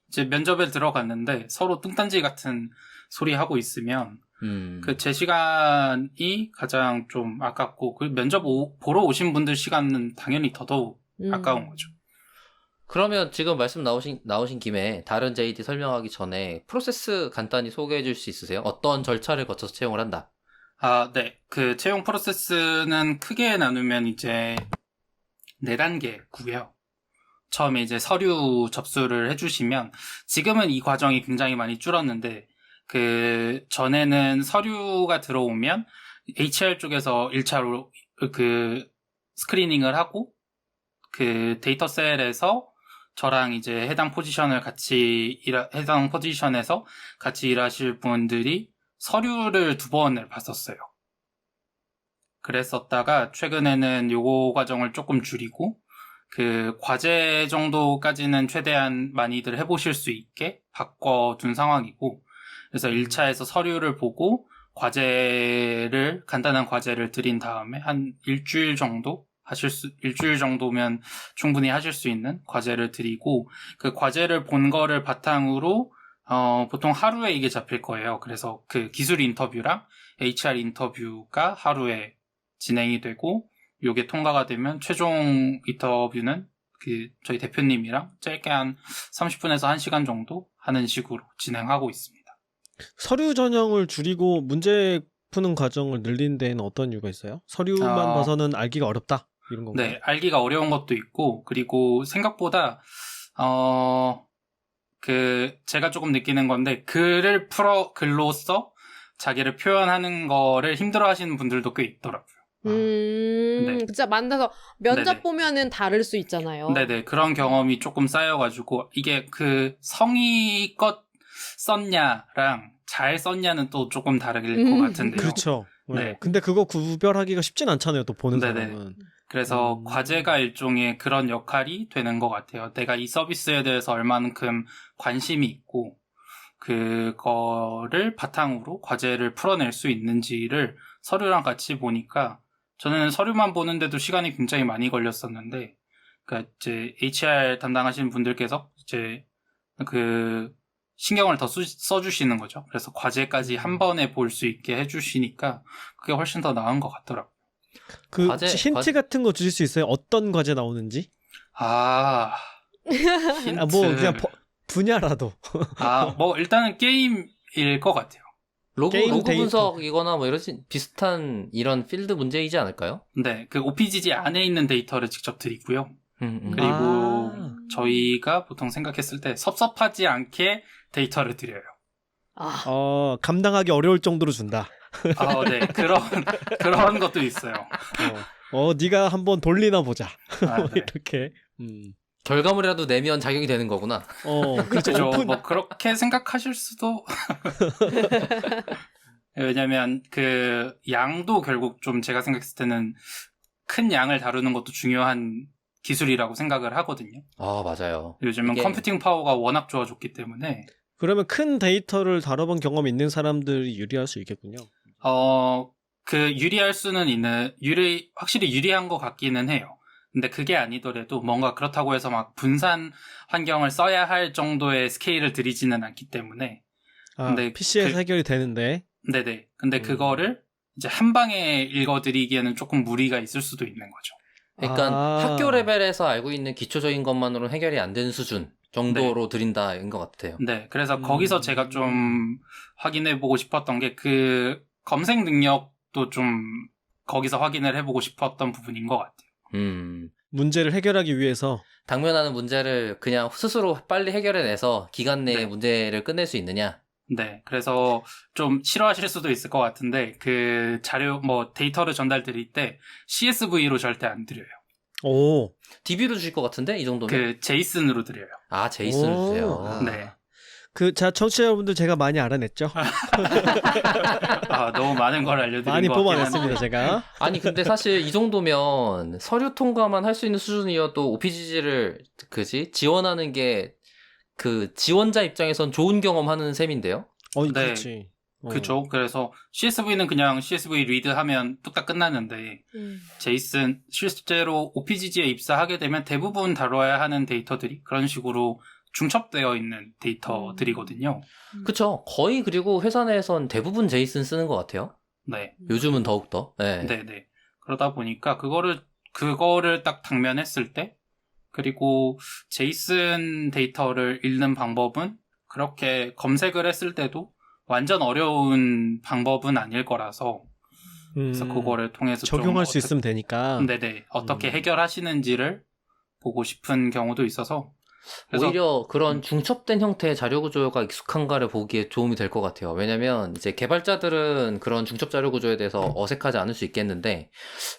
이제 면접에 들어갔는데 서로 뚱딴지 같은 소리 하고 있으면 제 시간이 가장 좀 아깝고 면접 보러 오신 분들 시간은 당연히 더더욱 아까운 거죠. 그러면 지금 말씀 나오신 김에 다른 JD 설명하기 전에 프로세스 간단히 소개해 줄 수 있으세요? 어떤 절차를 거쳐서 채용을 한다? 네. 채용 프로세스는 크게 나누면 이제 4단계고요. 처음에 이제 서류 접수를 해주시면 지금은 이 과정이 굉장히 많이 줄었는데 전에는 서류가 들어오면 HR 쪽에서 1차로 스크리닝을 하고 데이터 셀에서 저랑 이제 해당 포지션에서 같이 일하실 분들이 서류를 2번을 봤었어요. 그랬었다가 최근에는 요거 과정을 조금 줄이고 과제 정도까지는 최대한 많이들 해보실 수 있게 바꿔둔 상황이고 그래서 1차에서 서류를 보고 간단한 과제를 드린 다음에 한 일주일 정도면 충분히 하실 수 있는 과제를 드리고 그 과제를 본 거를 바탕으로 보통 하루에 이게 잡힐 거예요. 그래서 기술 인터뷰랑 HR 인터뷰가 하루에 진행이 되고 요게 통과가 되면 최종 인터뷰는 저희 대표님이랑 짧게 한 30분에서 1시간 정도 하는 식으로 진행하고 있습니다. 서류 전형을 줄이고 문제 푸는 과정을 늘린 데는 어떤 이유가 있어요? 서류만 봐서는 알기가 어렵다? 이런 건가요? 네, 알기가 어려운 것도 있고 그리고 생각보다 제가 조금 느끼는 건데 글로써 자기를 표현하는 거를 힘들어 하시는 분들도 꽤 있더라고요. 네. 진짜 만나서 면접 네네. 보면은 다를 수 있잖아요. 네네, 그런 경험이 조금 쌓여가지고 이게 성의껏 썼냐랑 잘 썼냐는 또 조금 다를 것 같은데요. 그렇죠. 네. 근데 그거 구별하기가 쉽진 않잖아요. 또 보는 네네. 사람은. 그래서 과제가 일종의 그런 역할이 되는 것 같아요. 내가 이 서비스에 대해서 얼마만큼 관심이 있고 그거를 바탕으로 과제를 풀어낼 수 있는지를 서류랑 같이 보니까 저는 서류만 보는데도 시간이 굉장히 많이 걸렸었는데 그러니까 이제 HR 담당하시는 분들께서 이제 신경을 더 써주시는 거죠. 그래서 과제까지 한 번에 볼 수 있게 해주시니까 그게 훨씬 더 나은 것 같더라고요. 힌트 같은 거 주실 수 있어요? 어떤 과제 나오는지? 힌트. 뭐 그냥 분야라도. 뭐 일단은 게임일 것 같아요. 로그 데이터. 분석이거나 뭐 이런 비슷한 이런 필드 문제이지 않을까요? 네, OPGG 안에 있는 데이터를 직접 드리고요. 그리고 아. 저희가 보통 생각했을 때 섭섭하지 않게 데이터를 드려요. 감당하기 어려울 정도로 준다. 네, 그런 것도 있어요. 네가 한번 돌리나 보자. 네. 이렇게. 결과물이라도 내면 자격이 되는 거구나. 그렇죠. 오픈. 뭐 그렇게 생각하실 수도. 왜냐면 양도 결국 좀 제가 생각했을 때는 큰 양을 다루는 것도 중요한 기술이라고 생각을 하거든요. 맞아요. 요즘은 컴퓨팅 파워가 워낙 좋아졌기 때문에. 그러면 큰 데이터를 다뤄본 경험이 있는 사람들이 유리할 수 있겠군요. 그 유리할 수는 있는 확실히 유리한 것 같기는 해요. 근데 그게 아니더라도 뭔가 그렇다고 해서 막 분산 환경을 써야 할 정도의 스케일을 들이지는 않기 때문에. 근데 PC에서 해결이 되는데. 네네. 근데 그거를 이제 한 방에 읽어드리기에는 조금 무리가 있을 수도 있는 거죠. 그러니까 학교 레벨에서 알고 있는 기초적인 것만으로 해결이 안 되는 수준 정도로 드린다인 것 같아요. 네. 그래서 거기서 제가 좀 확인해보고 싶었던 게 그 검색 능력도 좀 거기서 확인을 해보고 싶었던 부분인 것 같아요. 문제를 해결하기 위해서 당면하는 문제를 그냥 스스로 빨리 해결해내서 기간 내에 네. 문제를 끝낼 수 있느냐? 네. 그래서 좀 싫어하실 수도 있을 것 같은데 그 자료 데이터를 전달 드릴 때 CSV로 절대 안 드려요. 오. DB로 주실 것 같은데 이 정도면? 그 제이슨으로 드려요. 아, 제이슨을 오. 주세요. 네. 자, 청취자 여러분들 제가 많이 알아냈죠? 너무 많은 걸 알려드린 많이 것 같긴 뽑아냈습니다, 한데. 제가. 아니 근데 사실 이 정도면 서류 통과만 할 수 있는 수준이어도 OPGG를 지원하는 게 그 지원자 입장에선 좋은 경험하는 셈인데요. 네. 그렇지. 그쵸. 그래서 CSV는 그냥 CSV 리드하면 뚝딱 끝나는데 제이슨 실제로 OPGG에 입사하게 되면 대부분 다뤄야 하는 데이터들이 그런 식으로 중첩되어 있는 데이터들이거든요. 그쵸. 거의 그리고 회사 내에선 대부분 제이슨 쓰는 것 같아요. 네. 요즘은 더욱더. 네. 네네. 그러다 보니까 그거를 딱 당면했을 때, 그리고 제이슨 데이터를 읽는 방법은 그렇게 검색을 했을 때도 완전 어려운 방법은 아닐 거라서, 그래서 그거를 통해서 적용할 수 있으면 되니까. 네네. 어떻게 해결하시는지를 보고 싶은 경우도 있어서, 그래서 오히려 그런 중첩된 형태의 자료 구조가 익숙한가를 보기에 도움이 될 것 같아요. 왜냐면 이제 개발자들은 그런 중첩 자료 구조에 대해서 어색하지 않을 수 있겠는데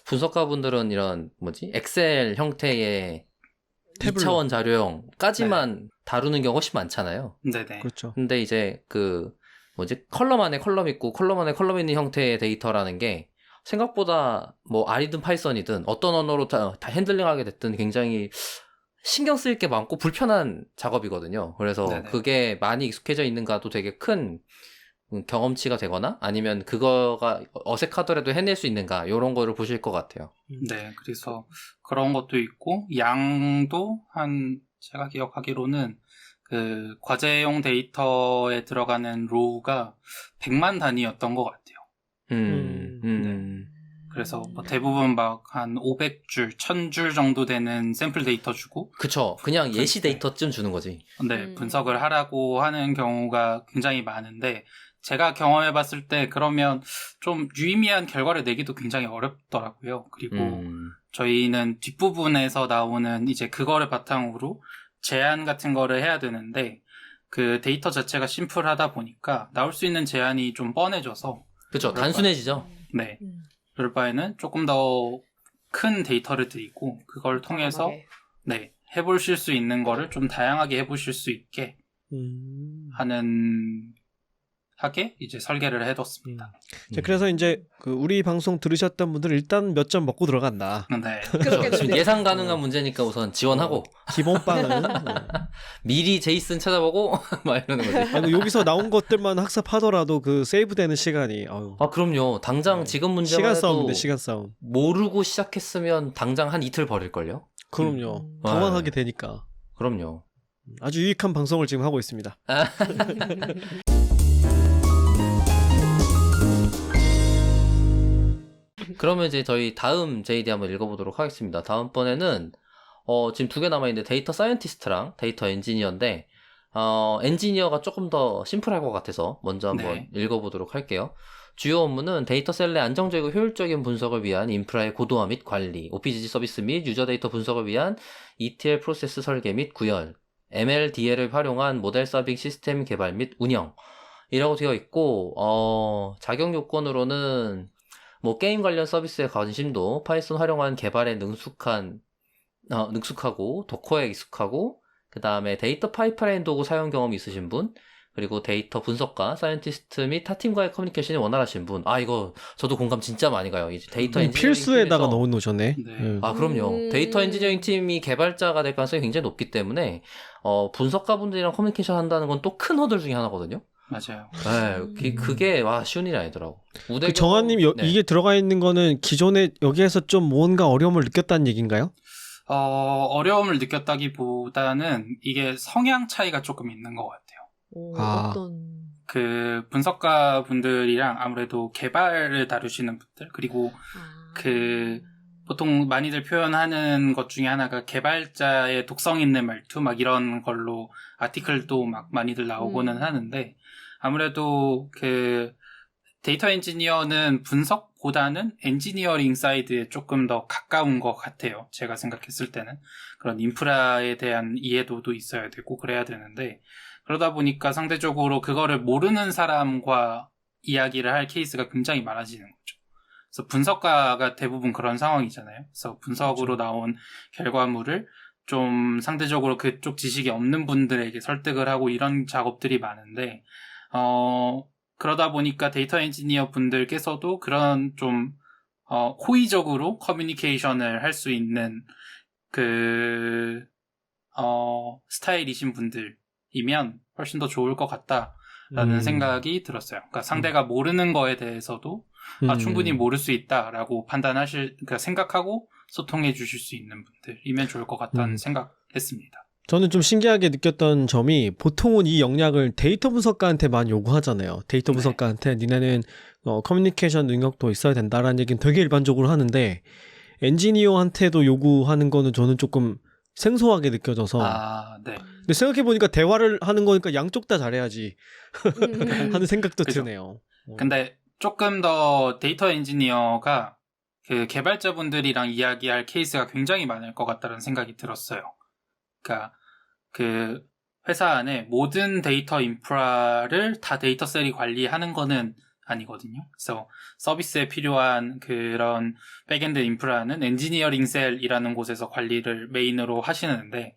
분석가분들은 이런 엑셀 형태의 태블로. 2차원 자료형까지만 다루는 경우가 훨씬 많잖아요. 네네. 그렇죠. 근데 이제 컬럼 안에 컬럼 있고 컬럼 안에 컬럼 있는 형태의 데이터라는 게 생각보다 R이든 파이썬이든 어떤 언어로 다 핸들링하게 됐든 굉장히 신경 쓸 게 많고 불편한 작업이거든요. 그래서 네네. 그게 많이 익숙해져 있는가도 되게 큰 경험치가 되거나 아니면 그거가 어색하더라도 해낼 수 있는가 이런 거를 보실 것 같아요. 네, 그래서 그런 것도 있고, 양도 제가 기억하기로는 그 과제용 데이터에 들어가는 로우가 100만 단위였던 것 같아요. 그래서 대부분 막 한 500줄, 1000줄 정도 되는 샘플 데이터 주고, 그쵸. 그냥 예시 데이터쯤 주는 거지. 네, 분석을 하라고 하는 경우가 굉장히 많은데, 제가 경험해봤을 때 그러면 좀 유의미한 결과를 내기도 굉장히 어렵더라고요. 그리고 저희는 뒷부분에서 나오는 이제 그거를 바탕으로 제안 같은 거를 해야 되는데 그 데이터 자체가 심플하다 보니까 나올 수 있는 제안이 좀 뻔해져서 그쵸. 단순해지죠. 네. 그럴 바에는 조금 더 큰 데이터를 드리고 그걸 통해서 네, 해보실 수 있는 거를 좀 다양하게 해보실 수 있게 하게 이제 설계를 해뒀습니다. 자, 그래서 이제 우리 방송 들으셨던 분들 일단 몇 점 먹고 들어간다. 네. 그렇죠. 지금 예상 가능한 문제니까 우선 지원하고 기본빵은 미리 제이슨 찾아보고 막 이러는 거지. 여기서 나온 것들만 학습하더라도 그 세이브되는 시간이 아 그럼요. 당장 지금 문제만 시간 해도 싸움인데 시간 싸움. 모르고 시작했으면 당장 한 이틀 버릴걸요? 그럼요. 당황하게 되니까. 그럼요. 아주 유익한 방송을 지금 하고 있습니다. 그러면 이제 저희 다음 JD 한번 읽어보도록 하겠습니다. 다음번에는 지금 2개 남아있는데 데이터 사이언티스트랑 데이터 엔지니어인데 엔지니어가 조금 더 심플할 것 같아서 먼저 한번 읽어보도록 할게요. 주요 업무는 데이터셀의 안정적이고 효율적인 분석을 위한 인프라의 고도화 및 관리, OPGG 서비스 및 유저 데이터 분석을 위한 ETL 프로세스 설계 및 구현, MLDL을 활용한 모델 서빙 시스템 개발 및 운영 이라고 되어 있고 자격 요건으로는 게임 관련 서비스에 관심도, 파이썬 활용한 개발에 능숙하고, 도커에 익숙하고, 그 다음에 데이터 파이프라인 도구 사용 경험이 있으신 분, 그리고 데이터 분석가, 사이언티스트 및 타팀과의 커뮤니케이션이 원활하신 분. 이거 저도 공감 진짜 많이 가요. 이제 데이터 엔지니어링 필수에다가 팀에서 넣어놓으셨네. 네. 그럼요. 데이터 엔지니어링 팀이 개발자가 될 가능성이 굉장히 높기 때문에 분석가분들이랑 커뮤니케이션 한다는 건 또 큰 허들 중에 하나거든요. 맞아요. 네, 그게 와 쉬운 일이 아니더라고. 그 정한님 네. 이게 들어가 있는 거는 기존에 여기에서 좀 뭔가 어려움을 느꼈다는 얘기인가요? 어려움을 느꼈다기보다는 이게 성향 차이가 조금 있는 것 같아요. 아. 어떤 그 분석가 분들이랑 아무래도 개발을 다루시는 분들, 그리고 그 보통 많이들 표현하는 것 중에 하나가 개발자의 독성 있는 말투 막 이런 걸로 아티클도 막 많이들 나오고는 하는데, 아무래도 그 데이터 엔지니어는 분석보다는 엔지니어링 사이드에 조금 더 가까운 것 같아요. 제가 생각했을 때는. 그런 인프라에 대한 이해도도 있어야 되고 그래야 되는데, 그러다 보니까 상대적으로 그거를 모르는 사람과 이야기를 할 케이스가 굉장히 많아지는 거죠. 그래서 분석가가 대부분 그런 상황이잖아요. 그래서 분석으로 나온 결과물을 좀 상대적으로 그쪽 지식이 없는 분들에게 설득을 하고 이런 작업들이 많은데, 그러다 보니까 데이터 엔지니어 분들께서도 그런 좀 호의적으로 커뮤니케이션을 할 수 있는 그 스타일이신 분들이면 훨씬 더 좋을 것 같다라는 생각이 들었어요. 그러니까 상대가 모르는 거에 대해서도 충분히 모를 수 있다라고 그러니까 생각하고 소통해 주실 수 있는 분들이면 좋을 것 같다는 생각했습니다. 저는 좀 신기하게 느꼈던 점이 보통은 이 역량을 데이터 분석가한테 많이 요구하잖아요. 데이터 분석가한테 니네는 커뮤니케이션 능력도 있어야 된다라는 얘기는 되게 일반적으로 하는데 엔지니어한테도 요구하는 거는 저는 조금 생소하게 느껴져서 네. 근데 생각해보니까 대화를 하는 거니까 양쪽 다 잘해야지 하는 생각도 그죠. 드네요. 근데 조금 더 데이터 엔지니어가 그 개발자분들이랑 이야기할 케이스가 굉장히 많을 것 같다는 생각이 들었어요. 그러니까 그 회사 안에 모든 데이터 인프라를 다 데이터 셀이 관리하는 거는 아니거든요. 그래서 서비스에 필요한 그런 백엔드 인프라는 엔지니어링 셀이라는 곳에서 관리를 메인으로 하시는데,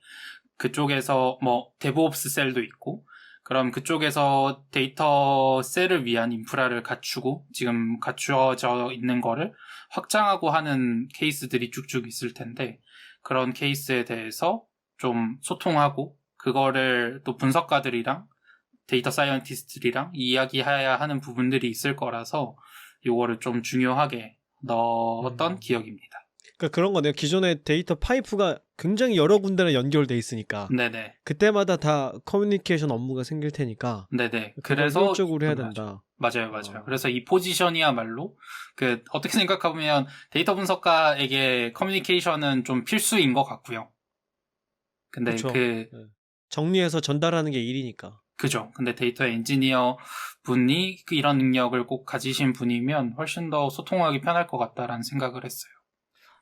그쪽에서 뭐 데브옵스 셀도 있고, 그럼 그쪽에서 데이터 셀을 위한 인프라를 갖추고 지금 갖추어져 있는 거를 확장하고 하는 케이스들이 쭉쭉 있을 텐데, 그런 케이스에 대해서 좀 소통하고 그거를 또 분석가들이랑 데이터 사이언티스트들이랑 이야기해야 하는 부분들이 있을 거라서 요거를 좀 중요하게 넣었던 기억입니다. 그러니까 그런 거네요. 기존의 데이터 파이프가 굉장히 여러 군데랑 연결돼 있으니까 네네. 그때마다 다 커뮤니케이션 업무가 생길 테니까 네네. 그걸 그래서 효율적으로 해야 된다. 맞아요. 그래서 이 포지션이야말로 어떻게 생각하면 데이터 분석가에게 커뮤니케이션은 좀 필수인 것 같고요. 근데 그쵸. 정리해서 전달하는 게 일이니까. 그죠. 근데 데이터 엔지니어 분이 이런 능력을 꼭 가지신 분이면 훨씬 더 소통하기 편할 것 같다라는 생각을 했어요.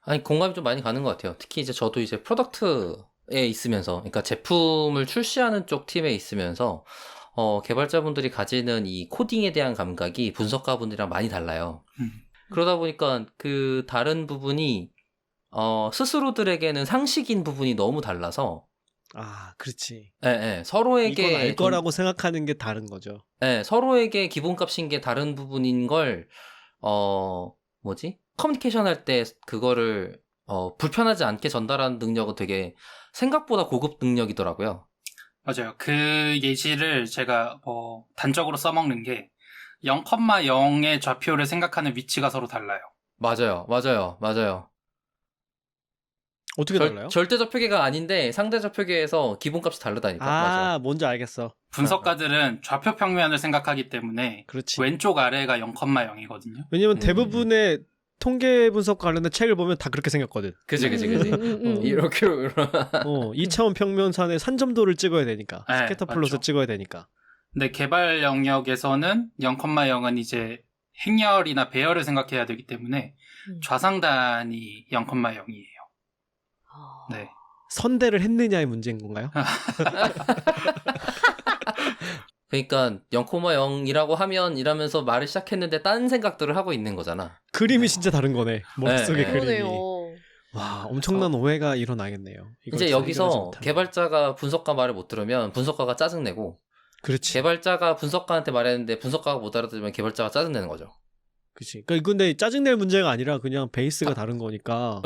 아니 공감이 좀 많이 가는 것 같아요. 특히 이제 저도 이제 프로덕트에 있으면서, 그러니까 제품을 출시하는 쪽 팀에 있으면서 개발자분들이 가지는 이 코딩에 대한 감각이 분석가분들이랑 많이 달라요. 그러다 보니까 그 다른 부분이 스스로들에게는 상식인 부분이 너무 달라서, 그렇지. 서로에게 이건 알 거라고 생각하는 게 다른 거죠. 서로에게 기본값인 게 다른 부분인 걸 커뮤니케이션 할 때 그거를 불편하지 않게 전달하는 능력은 되게 생각보다 고급 능력이더라고요. 맞아요. 그 예시를 제가 단적으로 써먹는 게 0,0의 좌표를 생각하는 위치가 서로 달라요. 맞아요. 어떻게 달라요? 절대 좌표계가 아닌데 상대 좌표계에서 기본값이 다르다니까. 맞아. 뭔지 알겠어. 분석가들은 좌표 평면을 생각하기 때문에 그렇지. 왼쪽 아래가 0,0이거든요. 왜냐면 대부분의 통계 분석 관련된 책을 보면 다 그렇게 생겼거든. 그지. 이렇게 2차원 평면산의 산점도를 찍어야 되니까. 스캐터 플롯을 찍어야 되니까. 근데 개발 영역에서는 0,0은 이제 행렬이나 배열을 생각해야 되기 때문에 좌상단이 0,0이에요. 네. 선대를 했느냐의 문제인 건가요? 그러니까 0,0이라고 하면 이러면서 말을 시작했는데 딴 생각들을 하고 있는 거잖아. 그림이 진짜 다른 거네. 머릿속의 그림이. 그러네요. 와, 엄청난 오해가 일어나겠네요. 이제 여기서 개발자가 분석가 말을 못 들으면 분석가가 짜증내고, 그렇지. 개발자가 분석가한테 말했는데 분석가가 못 알아들으면 개발자가 짜증내는 거죠. 그치. 그러니까 근데 짜증낼 문제가 아니라 그냥 베이스가 다른 거니까.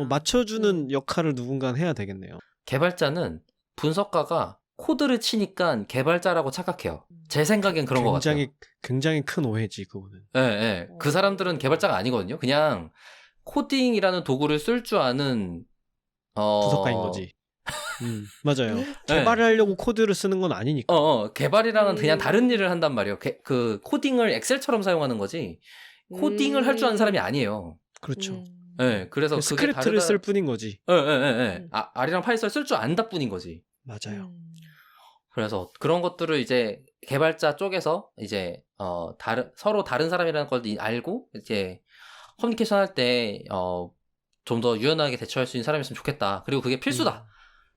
맞춰주는 역할을 누군가 해야 되겠네요. 개발자는 분석가가 코드를 치니까 개발자라고 착각해요. 제 생각엔 그런 것 같아요. 굉장히 큰 오해지 그거는. 예, 예. 그 사람들은 개발자가 아니거든요. 그냥 코딩이라는 도구를 쓸 줄 아는 분석가인 거지. 맞아요. 개발을 하려고 코드를 쓰는 건 아니니까. 개발이랑은 그냥 다른 일을 한단 말이에요. 그 코딩을 엑셀처럼 사용하는 거지. 코딩을 할 줄 아는 사람이 아니에요. 그렇죠. 예, 그래서 그게 스크립트를 쓸 뿐인 거지. R이랑 파이썬을 쓸 줄 안다 뿐인 거지. 맞아요. 그래서 그런 것들을 이제 개발자 쪽에서 이제 서로 다른 사람이라는 걸 알고 이제 커뮤니케이션 할 때 좀 더 유연하게 대처할 수 있는 사람이었으면 좋겠다. 그리고 그게 필수다.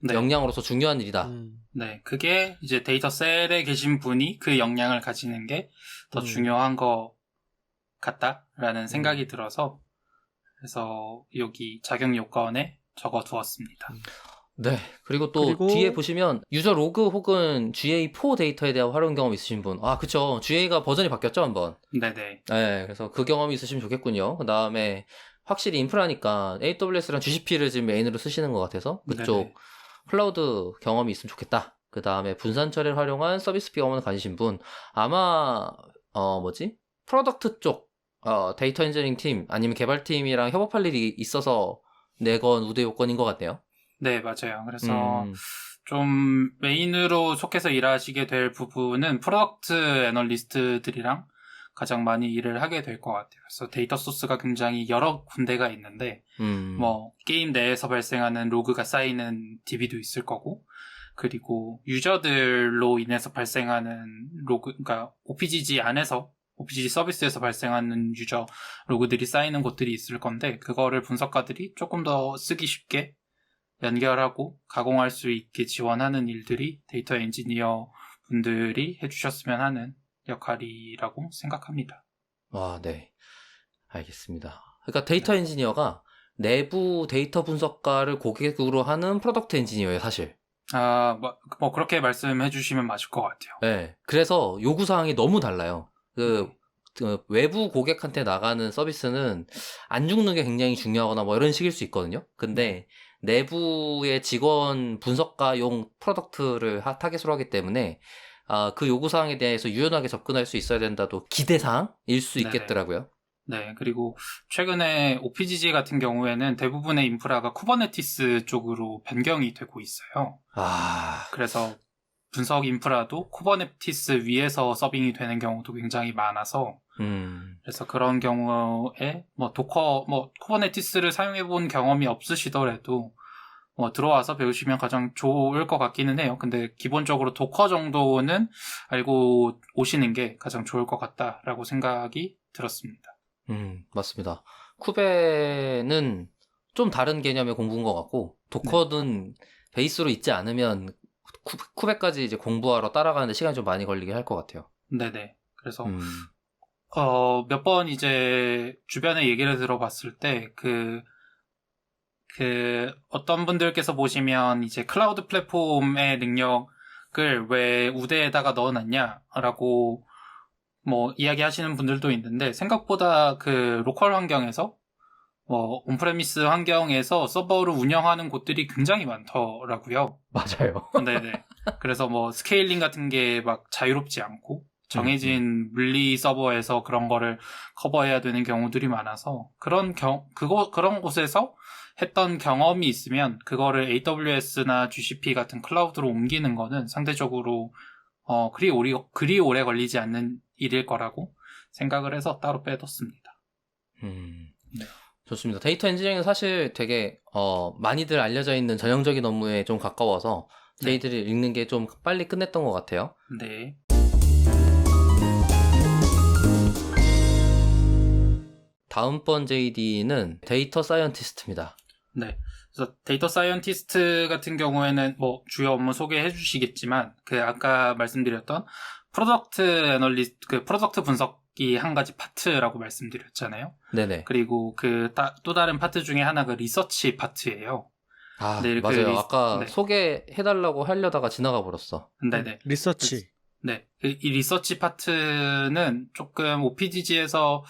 네. 역량으로서 중요한 일이다. 네, 그게 이제 데이터 셀에 계신 분이 그 역량을 가지는 게 더 중요한 것 같다라는 생각이 들어서 그래서 여기 작용 요건에 적어두었습니다. 네. 그리고 또 뒤에 보시면 유저 로그 혹은 GA4 데이터에 대한 활용 경험 있으신 분. 아, 그쵸. GA가 버전이 바뀌었죠, 한번. 네네. 네. 그래서 그 경험이 있으시면 좋겠군요. 그 다음에 확실히 인프라니까 AWS랑 GCP를 지금 메인으로 쓰시는 것 같아서 그쪽 네네. 클라우드 경험이 있으면 좋겠다. 그 다음에 분산 처리를 활용한 서비스 경험을 가지신 분. 아마 프로덕트 쪽 데이터 엔지니어링 팀 아니면 개발팀이랑 협업할 일이 있어서 내건 우대 요건인 것 같네요. 네, 맞아요. 그래서 좀 메인으로 속해서 일하시게 될 부분은 프로덕트 애널리스트들이랑 가장 많이 일을 하게 될 것 같아요. 그래서 데이터 소스가 굉장히 여러 군데가 있는데 뭐 게임 내에서 발생하는 로그가 쌓이는 DB도 있을 거고 그리고 유저들로 인해서 발생하는 로그, 그러니까 OPGG 안에서 OPGG 서비스에서 발생하는 유저 로그들이 쌓이는 곳들이 있을 건데 그거를 분석가들이 조금 더 쓰기 쉽게 연결하고 가공할 수 있게 지원하는 일들이 데이터 엔지니어 분들이 해주셨으면 하는 역할이라고 생각합니다. 와, 네. 알겠습니다. 그러니까 데이터 엔지니어가 내부 데이터 분석가를 고객으로 하는 프로덕트 엔지니어예요, 사실. 뭐 그렇게 말씀해 주시면 맞을 것 같아요. 네. 그래서 요구사항이 너무 달라요. 그 외부 고객한테 나가는 서비스는 안 죽는 게 굉장히 중요하거나 뭐 이런 식일 수 있거든요. 근데 내부의 직원 분석가용 프로덕트를 타겟으로 하기 때문에 그 요구사항에 대해서 유연하게 접근할 수 있어야 된다도 기대사항일 수 있겠더라고요. 네, 그리고 최근에 OPGG 같은 경우에는 대부분의 인프라가 쿠버네티스 쪽으로 변경이 되고 있어요. 그래서 분석 인프라도 쿠버네티스 위에서 서빙이 되는 경우도 굉장히 많아서 그래서 그런 경우에 쿠버네티스를 사용해 본 경험이 없으시더라도 들어와서 배우시면 가장 좋을 것 같기는 해요. 근데 기본적으로 도커 정도는 알고 오시는 게 가장 좋을 것 같다라고 생각이 들었습니다. 맞습니다. 쿠베는 좀 다른 개념의 공부인 것 같고 도커는 베이스로 있지 않으면 쿠베까지 이제 공부하러 따라가는데 시간이 좀 많이 걸리게 할 것 같아요. 네네. 그래서 몇 번 이제 주변에 얘기를 들어봤을 때 어떤 분들께서 보시면 이제 클라우드 플랫폼의 능력을 왜 우대에다가 넣어놨냐라고 뭐 이야기하시는 분들도 있는데 생각보다 그 로컬 환경에서 온프레미스 환경에서 서버를 운영하는 곳들이 굉장히 많더라고요. 맞아요. 네네. 그래서 스케일링 같은 게 막 자유롭지 않고 정해진 물리 서버에서 그런 거를 커버해야 되는 경우들이 많아서 그런 곳에서 했던 경험이 있으면 그거를 AWS나 GCP 같은 클라우드로 옮기는 거는 상대적으로 그리 오래 걸리지 않는 일일 거라고 생각을 해서 따로 빼뒀습니다. 네. 좋습니다. 데이터 엔지니어링은 사실 되게 많이들 알려져 있는 전형적인 업무에 좀 가까워서 저희들이 읽는 게 좀 빨리 끝냈던 것 같아요. 네. 다음번 JD는 데이터 사이언티스트입니다. 네. 그래서 데이터 사이언티스트 같은 경우에는 주요 업무 소개해 주시겠지만 아까 말씀드렸던 프로덕트 분석이 한 가지 파트라고 말씀드렸잖아요. 네네. 그리고 또 다른 파트 중에 하나가 리서치 파트예요. 네, 맞아요. 아까 소개해달라고 하려다가 지나가 버렸어. 네네. 리서치. 네. 이 리서치 파트는 조금 OPGG에서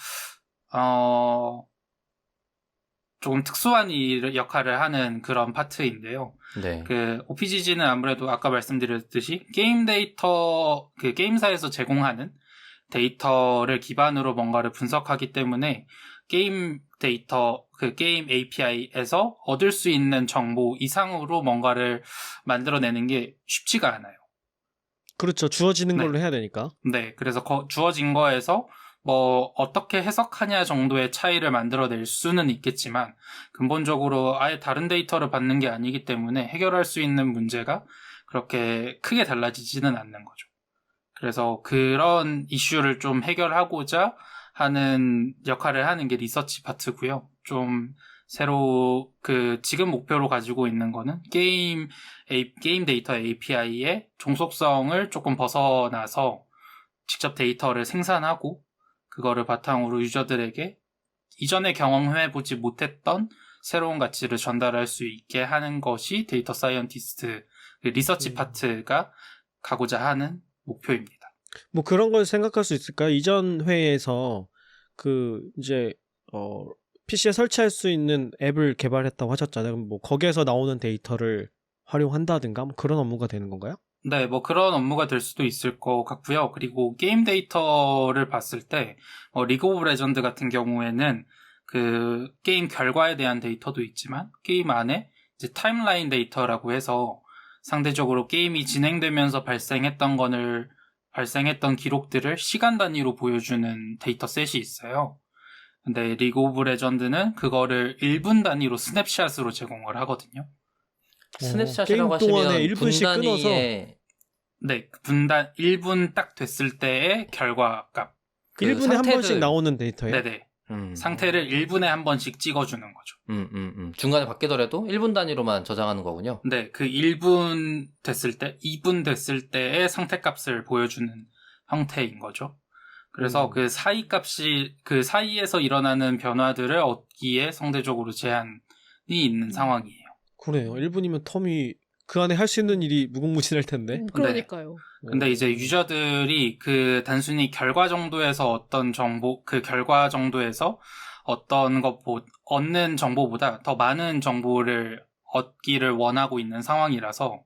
조금 특수한 역할을 하는 그런 파트인데요. 네. 그 OPGG는 아무래도 아까 말씀드렸듯이 게임 데이터, 그 게임사에서 제공하는 데이터를 기반으로 뭔가를 분석하기 때문에 게임 데이터, 그 게임 API에서 얻을 수 있는 정보 이상으로 뭔가를 만들어내는 게 쉽지가 않아요. 그렇죠. 주어지는 네. 걸로 해야 되니까. 네, 그래서 주어진 거에서 뭐 어떻게 해석하냐 정도의 차이를 만들어낼 수는 있겠지만 근본적으로 아예 다른 데이터를 받는 게 아니기 때문에 해결할 수 있는 문제가 그렇게 크게 달라지지는 않는 거죠. 그래서 그런 이슈를 좀 해결하고자 하는 역할을 하는 게 리서치 파트고요. 좀 새로 지금 목표로 가지고 있는 거는 게임 데이터 API의 종속성을 조금 벗어나서 직접 데이터를 생산하고 그거를 바탕으로 유저들에게 이전에 경험해보지 못했던 새로운 가치를 전달할 수 있게 하는 것이 데이터 사이언티스트 리서치 파트가 가고자 하는 목표입니다. 뭐 그런 걸 생각할 수 있을까요? 이전 회에서 이제 PC에 설치할 수 있는 앱을 개발했다고 하셨잖아요. 그럼 뭐 거기에서 나오는 데이터를 활용한다든가 뭐 그런 업무가 되는 건가요? 네, 뭐 그런 업무가 될 수도 있을 것 같고요. 그리고 게임 데이터를 봤을 때 리그 오브 레전드 같은 경우에는 그 게임 결과에 대한 데이터도 있지만 게임 안에 이제 타임라인 데이터라고 해서 상대적으로 게임이 진행되면서 발생했던 기록들을 시간 단위로 보여주는 데이터 셋이 있어요. 근데 리그 오브 레전드는 그거를 1분 단위로 스냅샷으로 제공을 하거든요. 스냅샷이라고 게임 동안에 하시면 1분씩 분 끊어서 단위의 네, 1분 딱 됐을 때의 결과 값. 1분에 한 상태들. 번씩 나오는 데이터예요? 네네. 상태를 1분에 한 번씩 찍어주는 거죠. 중간에 바뀌더라도 1분 단위로만 저장하는 거군요. 네, 그 1분 됐을 때, 2분 됐을 때의 상태 값을 보여주는 형태인 거죠. 그래서 그 그 사이에서 일어나는 변화들을 얻기에 상대적으로 제한이 있는 상황이에요. 그래요. 1분이면 텀이 그 안에 할 수 있는 일이 무궁무진할 텐데. 그러니까요. 근데 이제 유저들이 그 단순히 결과 정도에서 결과 정도에서 얻는 정보보다 더 많은 정보를 얻기를 원하고 있는 상황이라서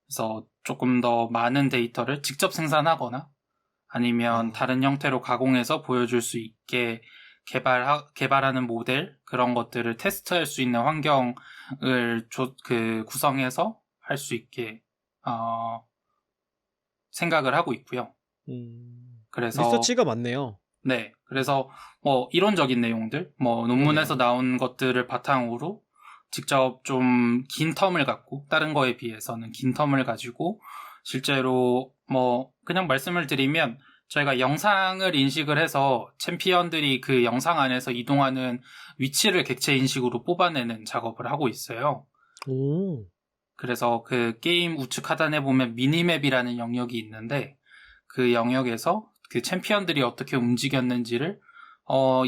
그래서 조금 더 많은 데이터를 직접 생산하거나 아니면 다른 형태로 가공해서 보여줄 수 있게 개발하는 모델 그런 것들을 테스트할 수 있는 환경을 구성해서 할 수 있게 생각을 하고 있고요. 그래서 리서치가 많네요. 네, 그래서 뭐 이론적인 내용들, 뭐 논문에서 나온 것들을 바탕으로 직접 좀 긴 텀을 갖고 다른 거에 비해서는 긴 텀을 가지고 실제로 뭐 그냥 말씀을 드리면 저희가 영상을 인식을 해서 챔피언들이 그 영상 안에서 이동하는 위치를 객체 인식으로 뽑아내는 작업을 하고 있어요. 오. 그래서 그 게임 우측 하단에 보면 미니맵이라는 영역이 있는데 그 영역에서 그 챔피언들이 어떻게 움직였는지를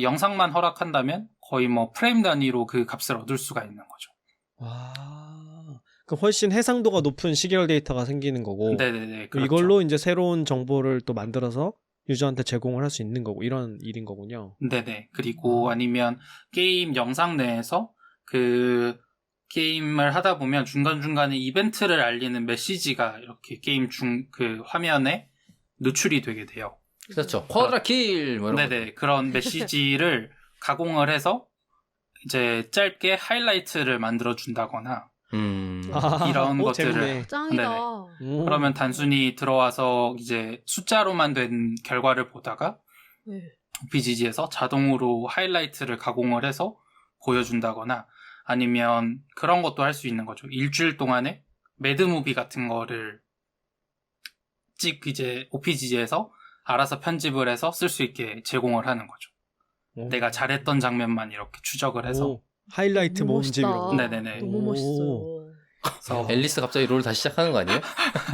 영상만 허락한다면 거의 뭐 프레임 단위로 그 값을 얻을 수가 있는 거죠. 와. 그 훨씬 해상도가 높은 시계열 데이터가 생기는 거고. 네네네. 그렇죠. 이걸로 이제 새로운 정보를 또 만들어서 유저한테 제공을 할 수 있는 거고 이런 일인 거군요. 네네. 그리고 아니면 게임 영상 내에서 그 게임을 하다 보면 중간중간에 이벤트를 알리는 메시지가 이렇게 게임 그 화면에 노출이 되게 돼요. 그렇죠. 쿼드라 킬! 뭐 이런 네네. 그런 메시지를 가공을 해서 이제 짧게 하이라이트를 만들어준다거나 이런 것들을 재밌네. 짱이다. 그러면 단순히 들어와서 이제 숫자로만 된 결과를 보다가 네. OPGG에서 자동으로 하이라이트를 가공을 해서 보여준다거나 아니면 그런 것도 할 수 있는 거죠. 일주일 동안에 매드무비 같은 거를 이제 OPGG에서 알아서 편집을 해서 쓸 수 있게 제공을 하는 거죠. 내가 잘했던 장면만 이렇게 추적을 해서 오, 하이라이트 너무 모음집 이런 거. 멋있다. 네네네. 너무 멋있어요. 그래서 앨리스 갑자기 롤 다시 시작하는 거 아니에요?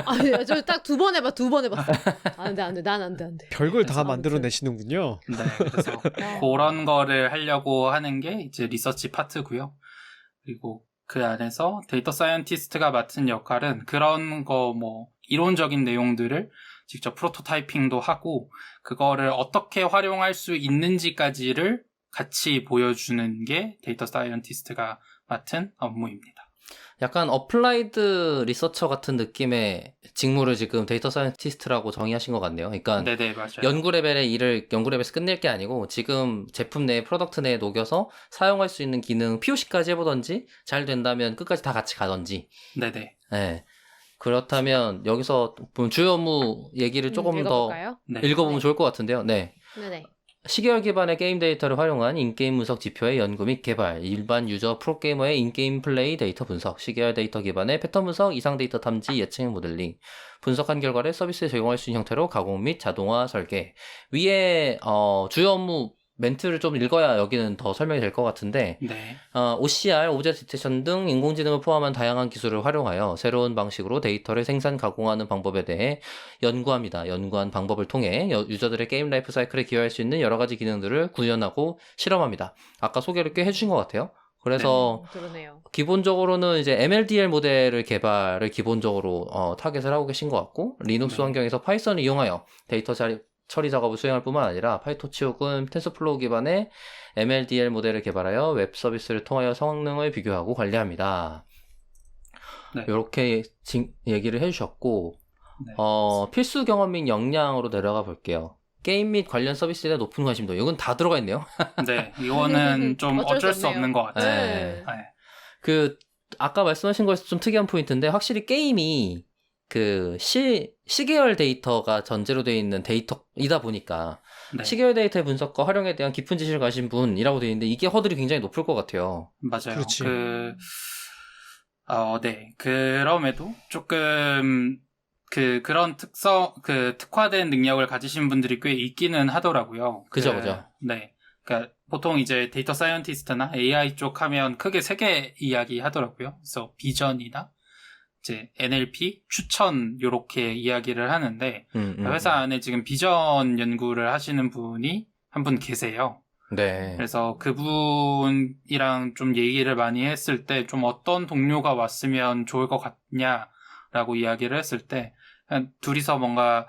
아니, 저 딱 2번 해봐, 2번 해봤어. 안 돼, 난 안 돼. 별걸 다 그래서 만들어내시는군요. 네, 그래서 그런 거를 하려고 하는 게 이제 리서치 파트고요. 그리고 그 안에서 데이터 사이언티스트가 맡은 역할은 그런 거 뭐 이론적인 내용들을 직접 프로토타이핑도 하고 그거를 어떻게 활용할 수 있는지까지를 같이 보여주는 게 데이터 사이언티스트가 맡은 업무입니다. 약간 어플라이드 리서처 같은 느낌의 직무를 지금 데이터 사이언티스트라고 정의하신 것 같네요. 그러니까 네네, 맞아요. 연구 레벨의 일을 연구 레벨에서 끝낼 게 아니고 지금 제품 내에 프로덕트 내에 녹여서 사용할 수 있는 기능 POC까지 해보던지 잘 된다면 끝까지 다 같이 가던지. 네네. 네. 그렇다면 여기서 주요 업무 얘기를 조금 더 읽어볼까요? 네. 읽어보면 네. 좋을 것 같은데요. 네. 네네. 시계열 기반의 게임 데이터를 활용한 인게임 분석 지표의 연구 및 개발, 일반 유저 프로게이머의 인게임 플레이 데이터 분석, 시계열 데이터 기반의 패턴 분석, 이상 데이터 탐지, 예측 모델링, 분석한 결과를 서비스에 제공할 수 있는 형태로 가공 및 자동화 설계. 위에 주요 업무 멘트를 좀 읽어야 여기는 더 설명이 될 것 같은데 네. OCR, 오브젝트 디텍션 등 인공지능을 포함한 다양한 기술을 활용하여 새로운 방식으로 데이터를 생산, 가공하는 방법에 대해 연구합니다. 연구한 방법을 통해 유저들의 게임 라이프 사이클에 기여할 수 있는 여러 가지 기능들을 구현하고 실험합니다. 아까 소개를 꽤 해주신 것 같아요. 그래서 그러네요. 기본적으로는 이제 MLDL 모델을 개발을 기본적으로 타겟을 하고 계신 것 같고 리눅스 네. 환경에서 파이썬을 이용하여 데이터 처리 작업을 수행할 뿐만 아니라 파이토치 혹은 텐서플로우 기반의 MLDL 모델을 개발하여 웹 서비스를 통하여 성능을 비교하고 관리합니다. 네. 이렇게 얘기를 해주셨고 네. 필수 경험 및 역량으로 내려가 볼게요. 게임 및 관련 서비스에 대한 높은 관심도. 이건 다 들어가 있네요. 네. 이거는 좀 어쩔 수 없네요. 없는 것 같아요. 네. 네. 아까 말씀하신 거에서 좀 특이한 포인트인데 확실히 게임이 시계열 데이터가 전제로 되어 있는 데이터이다 보니까 네. 시계열 데이터의 분석과 활용에 대한 깊은 지식을 가진 분이라고 되어 있는데 이게 허들이 굉장히 높을 것 같아요. 맞아요. 그렇지. 네. 그럼에도 조금 그런 특화된 능력을 가지신 분들이 꽤 있기는 하더라고요. 그죠. 네. 그러니까 보통 이제 데이터 사이언티스트나 AI 쪽 하면 크게 세 개 이야기 하더라고요. 그래서 비전이나 이제 NLP, 추천 요렇게 이야기를 하는데 회사 안에 지금 비전 연구를 하시는 분이 한 분 계세요. 네. 그래서 그분이랑 좀 얘기를 많이 했을 때 좀 어떤 동료가 왔으면 좋을 것 같냐라고 이야기를 했을 때 그냥 둘이서 뭔가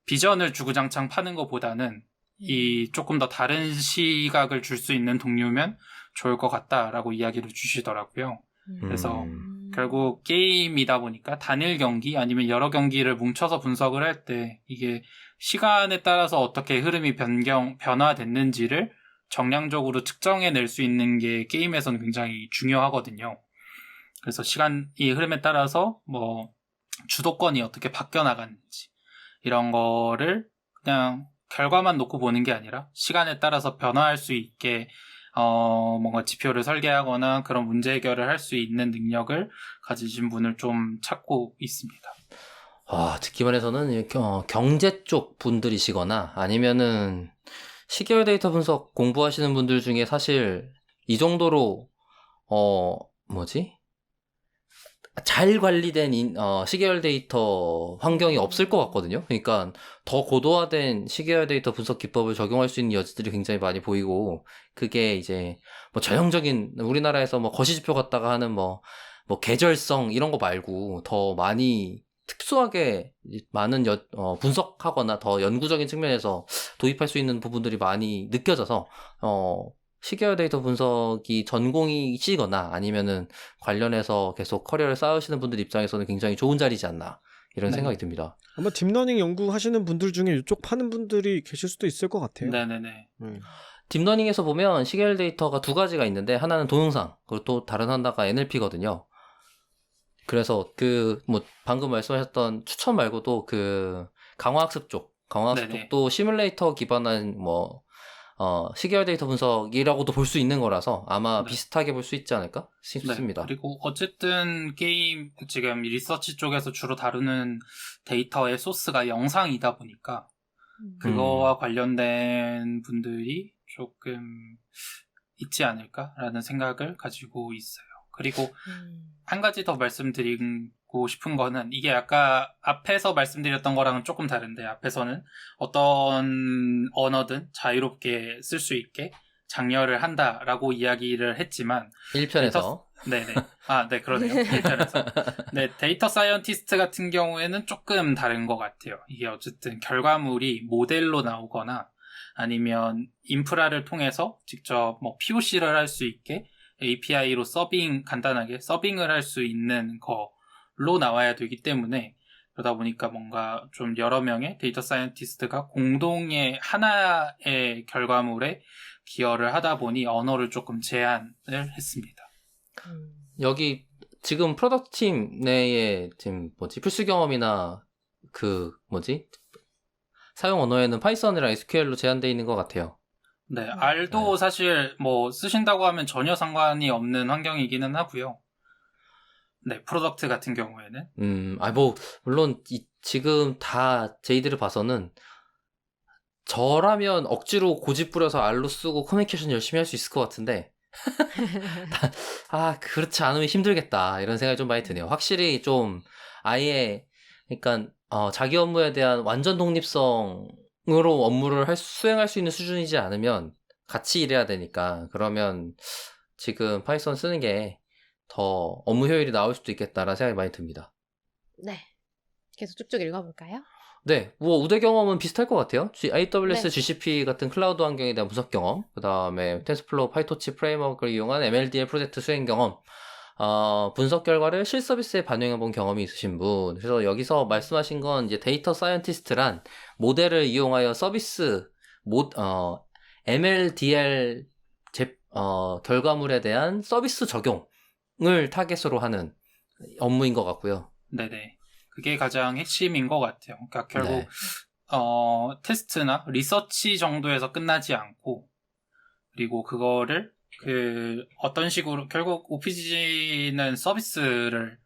비전을 주구장창 파는 것보다는 이 조금 더 다른 시각을 줄 수 있는 동료면 좋을 것 같다라고 이야기를 주시더라고요. 그래서 결국 게임이다 보니까 단일 경기 아니면 여러 경기를 뭉쳐서 분석을 할 때 이게 시간에 따라서 어떻게 흐름이 변화됐는지를 정량적으로 측정해낼 수 있는 게 게임에서는 굉장히 중요하거든요. 그래서 시간이 흐름에 따라서 뭐 주도권이 어떻게 바뀌어 나갔는지 이런 거를 그냥 결과만 놓고 보는 게 아니라 시간에 따라서 변화할 수 있게 뭔가 지표를 설계하거나 그런 문제 해결을 할 수 있는 능력을 가지신 분을 좀 찾고 있습니다. 듣기만 해서는 경제 쪽 분들이시거나 아니면은 시계열 데이터 분석 공부하시는 분들 중에 사실 이 정도로 잘 관리된 시계열 데이터 환경이 없을 것 같거든요. 그러니까 더 고도화된 시계열 데이터 분석 기법을 적용할 수 있는 여지들이 굉장히 많이 보이고 그게 이제 뭐 전형적인 우리나라에서 뭐 거시지표 갖다가 하는 뭐 계절성 이런 거 말고 더 많이 특수하게 많은 분석하거나 더 연구적인 측면에서 도입할 수 있는 부분들이 많이 느껴져서 시계열 데이터 분석이 전공이시거나 아니면은 관련해서 계속 커리어를 쌓으시는 분들 입장에서는 굉장히 좋은 자리지 않나 이런 네. 생각이 듭니다. 아마 딥러닝 연구하시는 분들 중에 이쪽 파는 분들이 계실 수도 있을 것 같아요. 네네네. 딥러닝에서 보면 시계열 데이터가 두 가지가 있는데 하나는 동영상 그리고 또 다른 하나가 NLP거든요. 그래서 방금 말씀하셨던 추천 말고도 강화학습 네네. 쪽도 시뮬레이터 기반한 시계열 데이터 분석이라고도 볼 수 있는 거라서 아마 네. 비슷하게 볼 수 있지 않을까 싶습니다. 네. 그리고 어쨌든 게임 지금 리서치 쪽에서 주로 다루는 데이터의 소스가 영상이다 보니까 그거와 관련된 분들이 조금 있지 않을까라는 생각을 가지고 있어요. 그리고 한 가지 더 말씀드리고 싶은 거는 이게 아까 앞에서 말씀드렸던 거랑은 조금 다른데 앞에서는 어떤 언어든 자유롭게 쓸 수 있게 장려를 한다라고 이야기를 했지만 1편에서 네네. 네, 그러네요. 1편에서. 네, 데이터 사이언티스트 같은 경우에는 조금 다른 것 같아요. 이게 어쨌든 결과물이 모델로 나오거나 아니면 인프라를 통해서 직접 뭐 POC를 할 수 있게 API로 간단하게 서빙을 할 수 있는 걸로 나와야 되기 때문에, 그러다 보니까 뭔가 좀 여러 명의 데이터 사이언티스트가 공동의 하나의 결과물에 기여를 하다 보니 언어를 조금 제한을 했습니다. 여기 지금 프로덕트 팀 내에 지금 필수 경험이나 사용 언어에는 파이썬이랑 SQL로 제한되어 있는 것 같아요. 네, R도 사실 뭐 쓰신다고 하면 전혀 상관이 없는 환경이기는 하고요. 네, 프로덕트 같은 경우에는. 물론 지금 다 제이들을 봐서는 저라면 억지로 고집 부려서 R로 쓰고 커뮤니케이션 열심히 할 수 있을 것 같은데 그렇지 않으면 힘들겠다 이런 생각이 좀 많이 드네요. 확실히 좀 아예 그러니까 자기 업무에 대한 완전 독립성으로 업무를 수행할 수 있는 수준이지 않으면 같이 일해야 되니까, 그러면 지금 파이썬 쓰는 게 더 업무 효율이 나올 수도 있겠다라는 생각이 많이 듭니다. 네. 계속 쭉쭉 읽어볼까요? 네, 우대 경험은 비슷할 것 같아요. AWS, 네. GCP 같은 클라우드 환경에 대한 분석 경험, 그 다음에 텐스플로우, 파이토치 프레임워크를 이용한 MLDL 프로젝트 수행 경험, 분석 결과를 실서비스에 반영해본 경험이 있으신 분. 그래서 여기서 말씀하신 건 이제 데이터 사이언티스트란 모델을 이용하여 서비스, MLDL 결과물에 대한 서비스 적용을 타겟으로 하는 업무인 것 같고요. 네네. 그게 가장 핵심인 것 같아요. 그러니까 결국 네. 테스트나 리서치 정도에서 끝나지 않고, 그리고 그거를 어떤 식으로, 결국 OPG는 서비스를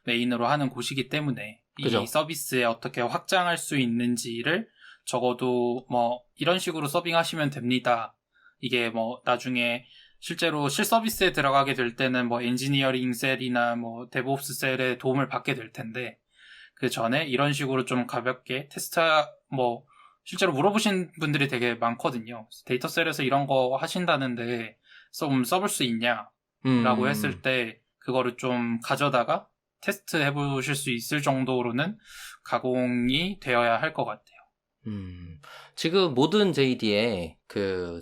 메인으로 하는 곳이기 때문에 그죠. 이 서비스에 어떻게 확장할 수 있는지를 적어도 뭐 이런 식으로 서빙하시면 됩니다. 이게 뭐 나중에 실제로 실서비스에 들어가게 될 때는 뭐 엔지니어링 셀이나 뭐 데브옵스 셀의 도움을 받게 될 텐데, 그 전에 이런 식으로 좀 가볍게 실제로 물어보신 분들이 되게 많거든요. 데이터 셀에서 이런 거 하신다는데 좀 써볼 수 있냐? 라고 했을 때 그거를 좀 가져다가 테스트 해보실 수 있을 정도로는 가공이 되어야 할 것 같아요. 지금 모든 JD에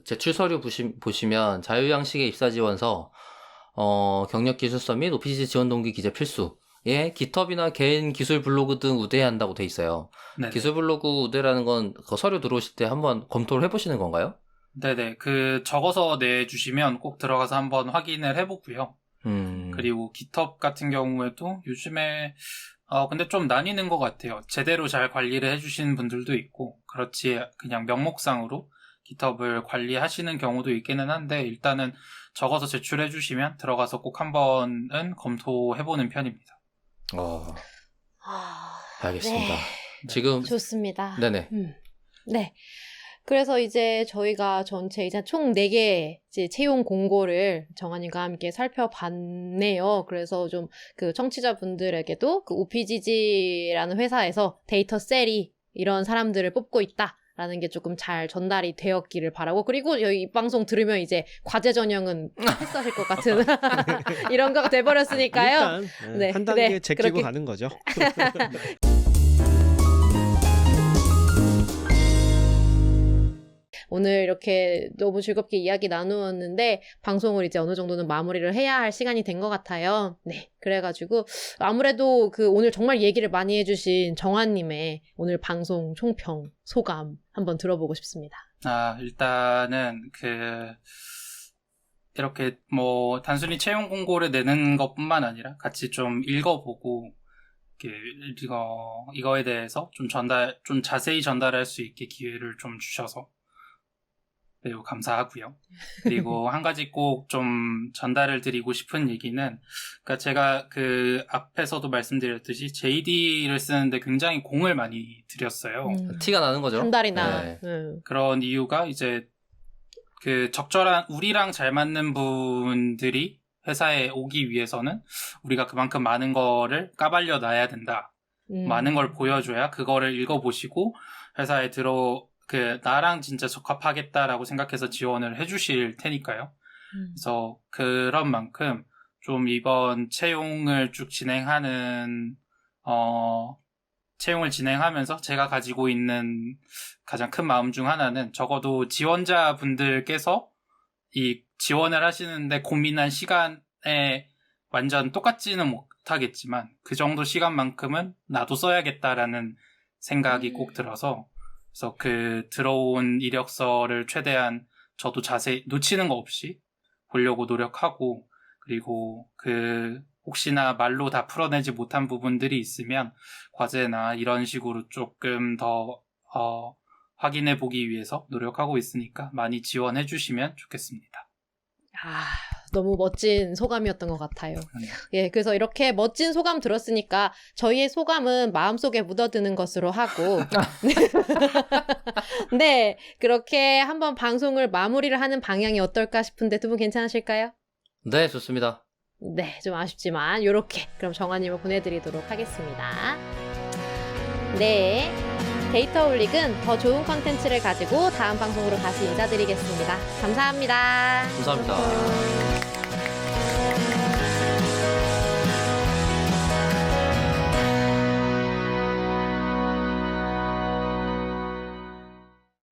제출 서류 보시면 자유양식의 입사 지원서, 경력 기술서 및 OPG 지원 동기 기재 필수, GitHub이나 개인 기술 블로그 등 우대해야 한다고 돼 있어요. 네네. 기술 블로그 우대라는 건 그 서류 들어오실 때 한번 검토를 해보시는 건가요? 네네. 적어서 내주시면 꼭 들어가서 한번 확인을 해보고요. 그리고 GitHub 같은 경우에도 요즘에 근데 좀 나뉘는 것 같아요. 제대로 잘 관리를 해주시는 분들도 있고, 그렇지 그냥 명목상으로 GitHub을 관리하시는 경우도 있기는 한데, 일단은 적어서 제출해주시면 들어가서 꼭 한번은 검토해보는 편입니다. 알겠습니다. 네. 지금 좋습니다. 네네. 네. 그래서 이제 저희가 전체 이제 총 4개 이제 채용 공고를 정한이가 함께 살펴봤네요. 그래서 좀 청취자분들에게도 OPGG라는 회사에서 데이터 셀이 이런 사람들을 뽑고 있다라는 게 조금 잘 전달이 되었기를 바라고, 그리고 여기 이 방송 들으면 이제 과제 전형은 패스하실 것 같은 이런 거가 돼버렸으니까요. 일단 네. 한 단계 네, 제끼고 그렇게. 가는 거죠. 오늘 이렇게 너무 즐겁게 이야기 나누었는데 방송을 이제 어느 정도는 마무리를 해야 할 시간이 된 것 같아요. 네, 그래가지고 아무래도 오늘 정말 얘기를 많이 해주신 정한님의 오늘 방송 총평 소감 한번 들어보고 싶습니다. 일단은 이렇게 뭐 단순히 채용 공고를 내는 것뿐만 아니라 같이 좀 읽어보고 이거에 대해서 좀 자세히 전달할 수 있게 기회를 좀 주셔서 매우 감사하고요. 그리고 한 가지 꼭 좀 전달을 드리고 싶은 얘기는, 그러니까 제가 앞에서도 말씀드렸듯이 JD를 쓰는데 굉장히 공을 많이 들였어요. 티가 나는 거죠. 한 달이나. 네. 그런 이유가 이제 적절한 우리랑 잘 맞는 분들이 회사에 오기 위해서는 우리가 그만큼 많은 거를 까발려 놔야 된다. 많은 걸 보여줘야 그거를 읽어보시고 회사에 나랑 진짜 적합하겠다라고 생각해서 지원을 해주실 테니까요. 그래서 그런 만큼 좀 이번 채용을 쭉 진행하는 채용을 진행하면서 제가 가지고 있는 가장 큰 마음 중 하나는 적어도 지원자분들께서 이 지원을 하시는데 고민한 시간에 완전 똑같지는 못하겠지만 그 정도 시간만큼은 나도 써야겠다라는 생각이 꼭 들어서 그래서 그 들어온 이력서를 최대한 저도 자세히 놓치는 거 없이 보려고 노력하고 그리고 그 혹시나 말로 다 풀어내지 못한 부분들이 있으면 과제나 이런 식으로 조금 더 확인해 보기 위해서 노력하고 있으니까 많이 지원해 주시면 좋겠습니다. 아, 너무 멋진 소감이었던 것 같아요. 예, 그래서 이렇게 멋진 소감 들었으니까 저희의 소감은 마음속에 묻어드는 것으로 하고 네, 그렇게 한번 방송을 마무리를 하는 방향이 어떨까 싶은데 두 분 괜찮으실까요? 네, 좋습니다. 네, 좀 아쉽지만 이렇게 그럼 정화님을 보내드리도록 하겠습니다. 네, 데이터 올릭은 더 좋은 컨텐츠를 가지고 다음 방송으로 다시 인사드리겠습니다. 감사합니다. 감사합니다.